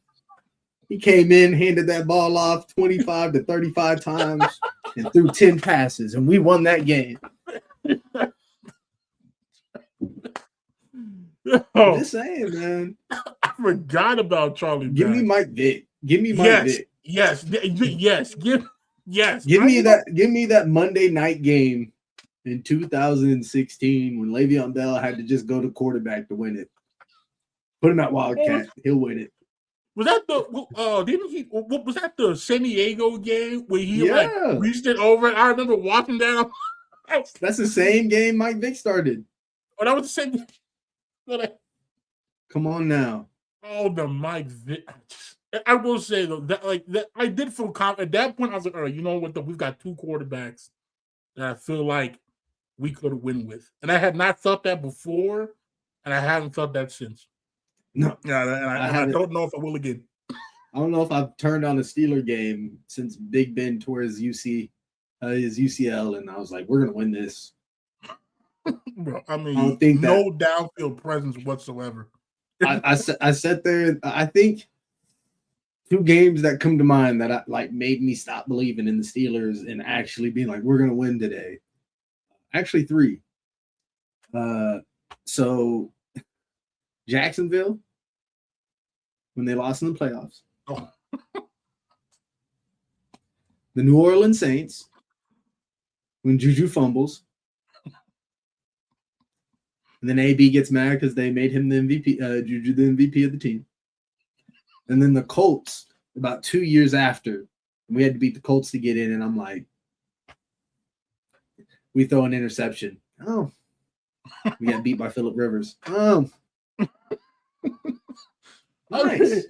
He came in, handed that ball off 25 to 35 times, and threw 10 passes, and we won that game. I'm just saying, man. I forgot about Charlie Batch. Give me Mike Vick. Give me Mike Vick. Yes. Give me that Monday night game in 2016 when Le'Veon Bell had to just go to quarterback to win it. Put him at Wildcat. He'll win it. Was that was that the San Diego game where he reached it over? I remember watching that. That's the same game Mike Vick started. Oh, that was the same. Come on now. Oh, the Mike Vick. I will say though that I did feel confident. At that point, I was like, all right, you know what? We've got two quarterbacks that I feel like we could win with, and I had not felt that before, and I haven't felt that since. No, I don't know if I will again. I don't know if I've turned on a Steeler game since Big Ben tore his UCL, and I was like, we're gonna win this. Bro, I mean, no downfield presence whatsoever. I sat there. I think two games that come to mind that made me stop believing in the Steelers and actually being like, we're gonna win today. Actually, three. So Jacksonville, when they lost in the playoffs. Oh. The New Orleans Saints, when Juju fumbles. And then AB gets mad because they made him the MVP, Juju the MVP of the team. And then the Colts, about 2 years after, we had to beat the Colts to get in, and I'm like, we throw an interception. Oh. We got beat by Phillip Rivers. Oh. Nice.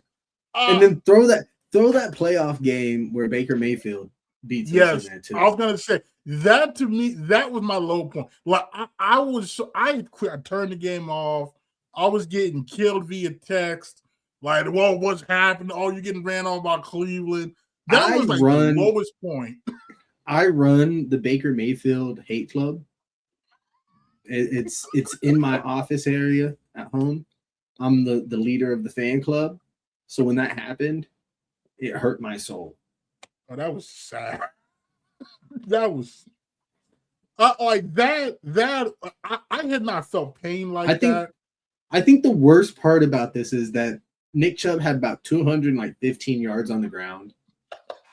And then throw that playoff game where Baker Mayfield beats us in there too. I was gonna say that to me, that was my low point. Like I turned the game off. I was getting killed via text. Like, well, what's happened? Oh, you're getting ran off by Cleveland. That was like the lowest point. I run the Baker Mayfield hate club. It's in my office area at home. I'm the leader of the fan club. So when that happened, it hurt my soul. Oh, that was sad. That was like that. I had not felt pain like that. I think the worst part about this is that Nick Chubb had about 215 yards on the ground,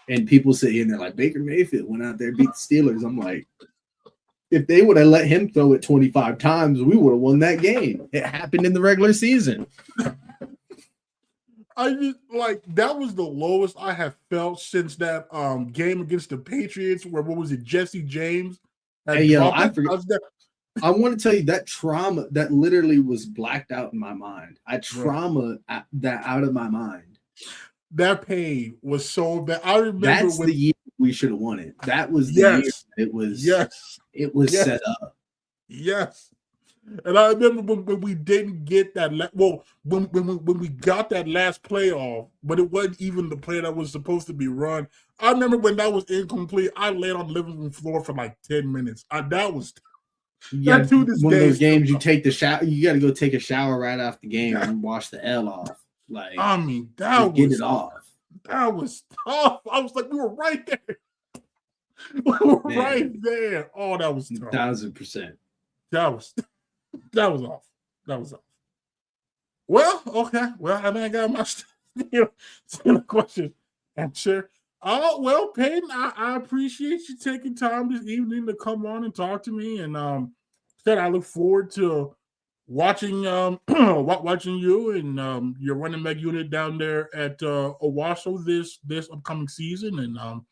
and people sitting there like Baker Mayfield went out there and beat the Steelers. I'm like, if they would have let him throw it 25 times, we would have won that game. It happened in the regular season. I just that was the lowest I have felt since that game against the Patriots where Jesse James? Hey, yo, I forgot. I want to tell you that trauma that literally was blacked out in my mind. That out of my mind. That pain was so bad. I remember that's the year we should have won it. That was the year it was. Yes, it was set up. Yes. And I remember when we didn't get that. When we got that last playoff, but it wasn't even the play that was supposed to be run. I remember when that was incomplete. I laid on the living room floor for like 10 minutes. That was one of those games. You take the shower. You got to go take a shower right after the game and wash the L off. Like, I mean, that get it off. That was tough. I was like, we were right there. We were right there. Oh, that was tough. 1,000%. That was off. Well, okay. Well, I mean, I got my question answer. Oh, well, Payton, I appreciate you taking time this evening to come on and talk to me. And said I look forward to watching watching you and your running back unit down there at Owasso this upcoming season, and I'm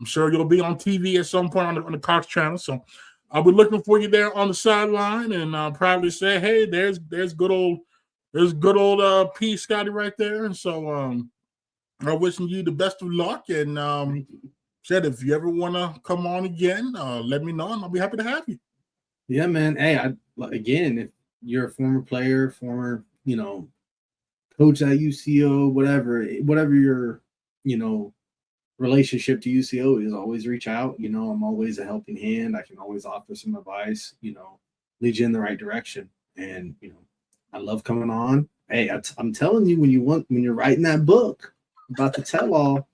sure you'll be on TV at some point on the Cox channel. So I'll be looking for you there on the sideline, and I'll probably say, "Hey, there's good old P. Scotty right there." And so I'm wishing you the best of luck, and said if you ever want to come on again, let me know, and I'll be happy to have you. Yeah, man. Hey, again, if you're a former player, former, coach at UCO, whatever your, relationship to UCO is, always reach out. I'm always a helping hand. I can always offer some advice, lead you in the right direction. And, I love coming on. Hey, I'm telling you, when you're writing that book about the tell-all,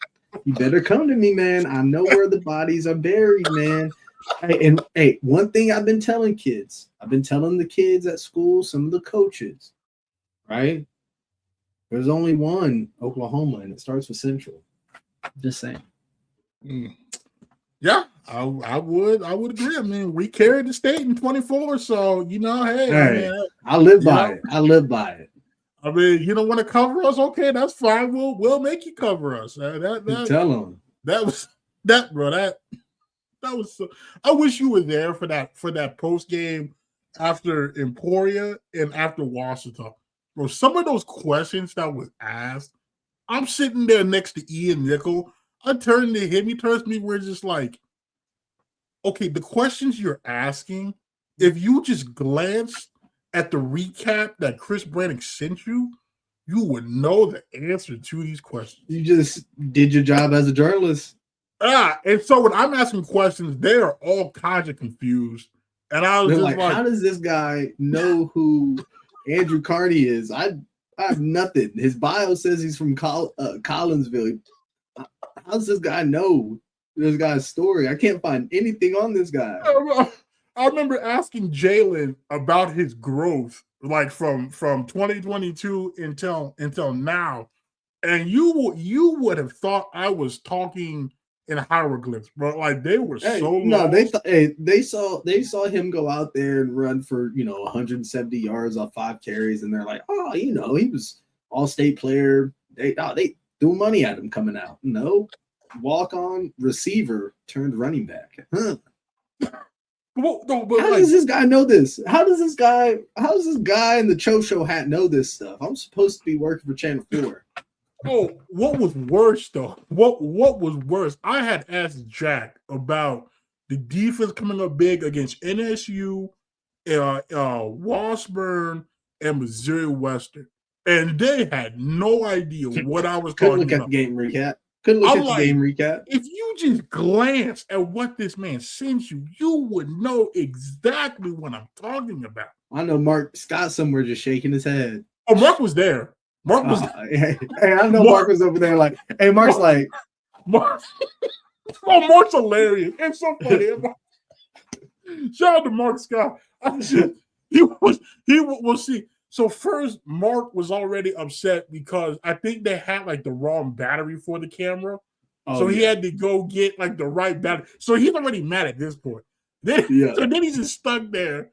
you better come to me, man. I know where the bodies are buried, man. Hey, one thing I've been telling kids, the kids at school, some of the coaches, right? There's only one Oklahoma, and it starts with Central. Just saying. Yeah, I would agree. I mean, we carried the state in 24, so hey, I live by it. I live by it. I mean, you don't want to cover us? Okay, that's fine. We'll make you cover us. Tell them that was so. I wish you were there for that post game after Emporia and after Washington. Bro, some of those questions that was asked, I'm sitting there next to Ian Nickel. I turn to him. He turns to me. We're just like, okay, the questions you're asking, if you just glance at the recap that Chris Brannick sent you, you would know the answer to these questions. You just did your job as a journalist. And so when I'm asking questions, they are all kinds of confused. And I was They're just like, how does this guy know who Andrew Carney is? I have nothing. His bio says he's from Collinsville. How does this guy know this guy's story? I can't find anything on this guy. I remember asking Jalen about his growth, like from 2022 until now, and you would have thought I was talking in hieroglyphs, but like they were so no, they saw him go out there and run for 170 yards off 5 carries, and they're like, oh, he was all-state player. They threw money at him coming out. No, walk-on receiver turned running back. Huh. Well, no, how does this guy know this? How does this guy in the Cho Show hat know this stuff? I'm supposed to be working for Channel 4. Oh, what was worse though? What was worse? I had asked Jack about the defense coming up big against NSU, Washburn, and Missouri Western, and they had no idea what I was talking about. Couldn't look at the game recap. Couldn't look at the game recap. If you just glance at what this man sends you, you would know exactly what I'm talking about. I know Mark Scott somewhere just shaking his head. Oh, Mark was there. Mark was. Hey, I know Mark was over there like, hey, Mark's like. Mark. Oh, Mark's hilarious. It's so funny. Shout out to Mark Scott. We'll see. So first, Mark was already upset because I think they had like the wrong battery for the camera. So he had to go get like the right battery. So he's already mad at this point. So then he's just stuck there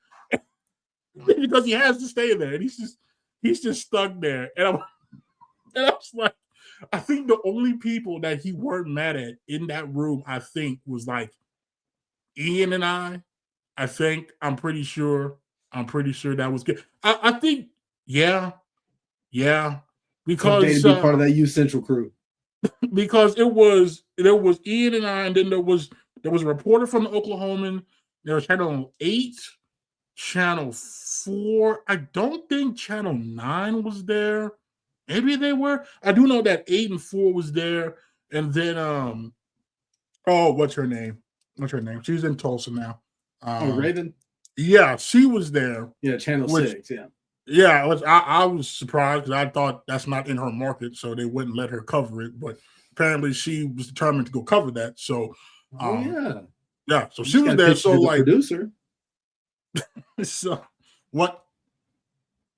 because he has to stay there. And he's just stuck there. And I was like, I think the only people that he weren't mad at in that room, I think, was like Ian and I. I'm pretty sure that was good. I think, yeah, because be part of that U Central crew. Because there was Ian and I, and then there was a reporter from the Oklahoman. There was Channel 8, Channel 4. I don't think Channel 9 was there. Maybe they were. I do know that 8 and 4 was there, and then what's her name? She's in Tulsa now. Raven. Yeah, she was there. Yeah, Channel 6. Yeah. Yeah, I was surprised because I thought that's not in her market, so they wouldn't let her cover it. But apparently, she was determined to go cover that. So, yeah. So she was there. So, like, producer. So, what?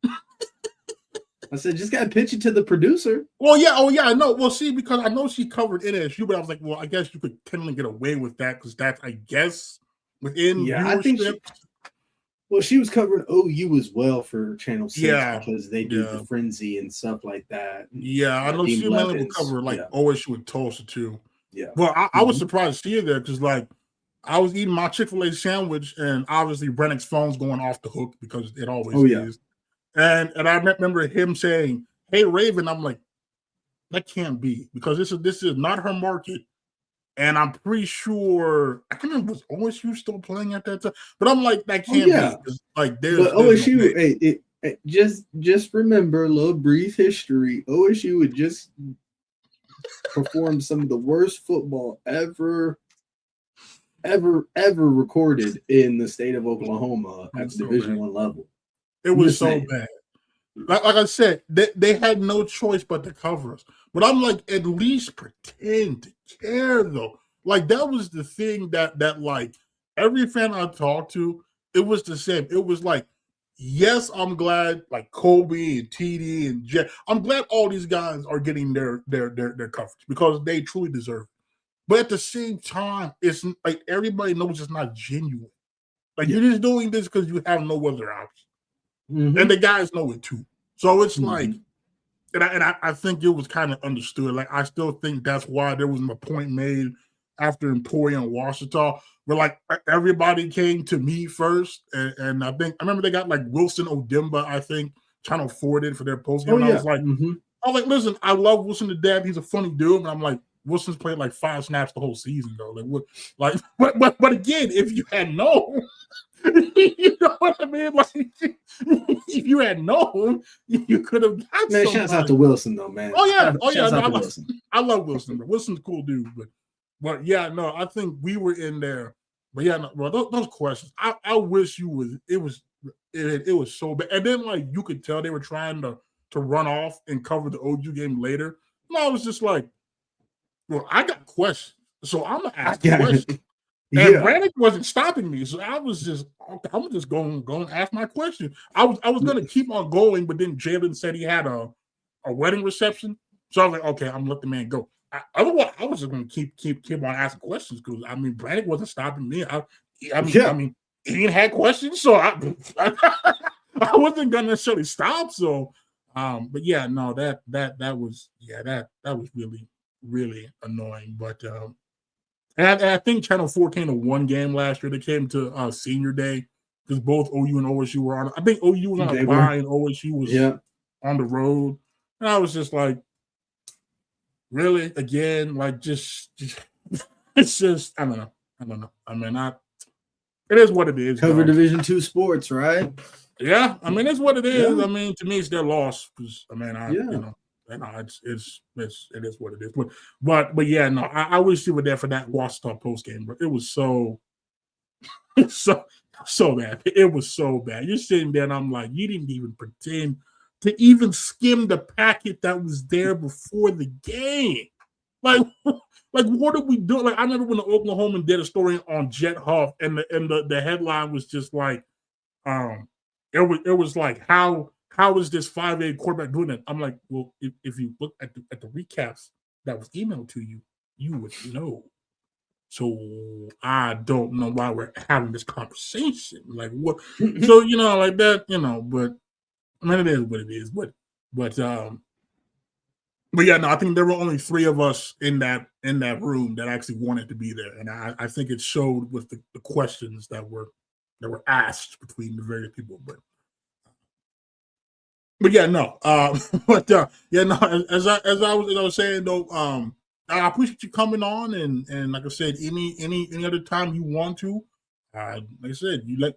I said, just got to pitch it to the producer. Well, yeah. Oh, yeah. I know. Well, see, because I know she covered NSU, but I was like, well, I guess you could technically get away with that because that's, I guess, within. Yeah, I think. Well, she was covering OU as well for Channel 6 Yeah, because they do yeah. the frenzy and stuff like that. Yeah, I know Dean she mainly would Blevins, cover like yeah. OSU and Tulsa too. Yeah. Well, I was surprised to see her there because like I was eating my Chick-fil-A sandwich and obviously Brennick's phone's going off the hook because it always is. And I remember him saying, "Hey Raven," I'm like, that can't be because this is not her market. And I'm pretty sure I can't remember, was OSU still playing at that time? But I'm like, that can't be. Like there's OSU, just remember a little brief history. OSU would just perform some of the worst football ever recorded in the state of Oklahoma at the Division I level. It was so bad. Like I said, they had no choice but to cover us. But I'm like, at least pretend to care though. Like that was the thing that like every fan I talked to, it was the same. It was like, yes, I'm glad like Kobe and TD and Jet. I'm glad all these guys are getting their coverage because they truly deserve it. But at the same time, it's like everybody knows it's not genuine. Like you're just doing this because you have no other option. Mm-hmm. And the guys know it too. So it's like, and I think it was kind of understood. Like I still think that's why there was a point made after Emporia and Washita, where like everybody came to me first. And I remember they got like Wilson Odimba, I think, Channel 4 did for their post game. I was like, listen, I love Wilson to death. He's a funny dude. And I'm like, Wilson's played like 5 snaps the whole season though. Like what? Like, but again, if you had known, you know what I mean? Like if you had known, you could have got man. Shouts out to Wilson though, man. Oh yeah. I love Wilson. Wilson's a cool dude, but yeah, no, I think we were in there. But yeah, no, bro, those questions. I wish you was. It was so bad, and then like you could tell they were trying to run off and cover the OU game later. And I was just like, well, I got questions, so I'm gonna ask questions. And Brannick wasn't stopping me, so I'm just going to ask my question. I was going to keep on going, but then Jalen said he had a wedding reception, so I was like, okay, I'm gonna let the man go. Otherwise, I was just going to keep on asking questions because I mean, Brannick wasn't stopping me. I mean, he didn't have questions, so I wasn't going to necessarily stop. So, but yeah, no, that was really really annoying, but. And I think Channel 4 came to one game last year. They came to Senior Day because both OU and OSU were on. I think OU was on a bye and OSU was on the road. And I was just like, really? Again? Like, just it's just, I don't know. I mean, it is what it is. Cover Division II sports, right? Yeah. I mean, it's what it is. I mean, to me, it's their loss because, I mean, you know. And it is what it is. But yeah, no, I wish you were there for that Washita post game, but it was so bad. It was so bad. You're sitting there and I'm like, you didn't even pretend to even skim the packet that was there before the game. Like what are we doing? Like I remember when the Oklahoman did a story on Jet Huff and the headline was just like, it was like how is this 5A quarterback doing it? I'm like, well, if you look at the recaps that was emailed to you, you would know. So I don't know why we're having this conversation. Like what? So you know, like that, you know. But I mean, it is what it is. But yeah, no, I think there were only 3 of us in that room that actually wanted to be there, and I think it showed with the questions that were asked between the various people, But yeah, no. Yeah, no. As I was saying though, I appreciate you coming on, and like I said, any other time you want to, like I said, you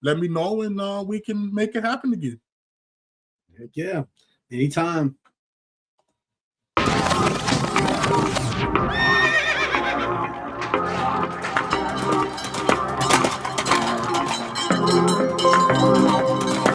let me know, and we can make it happen again. Heck yeah, anytime.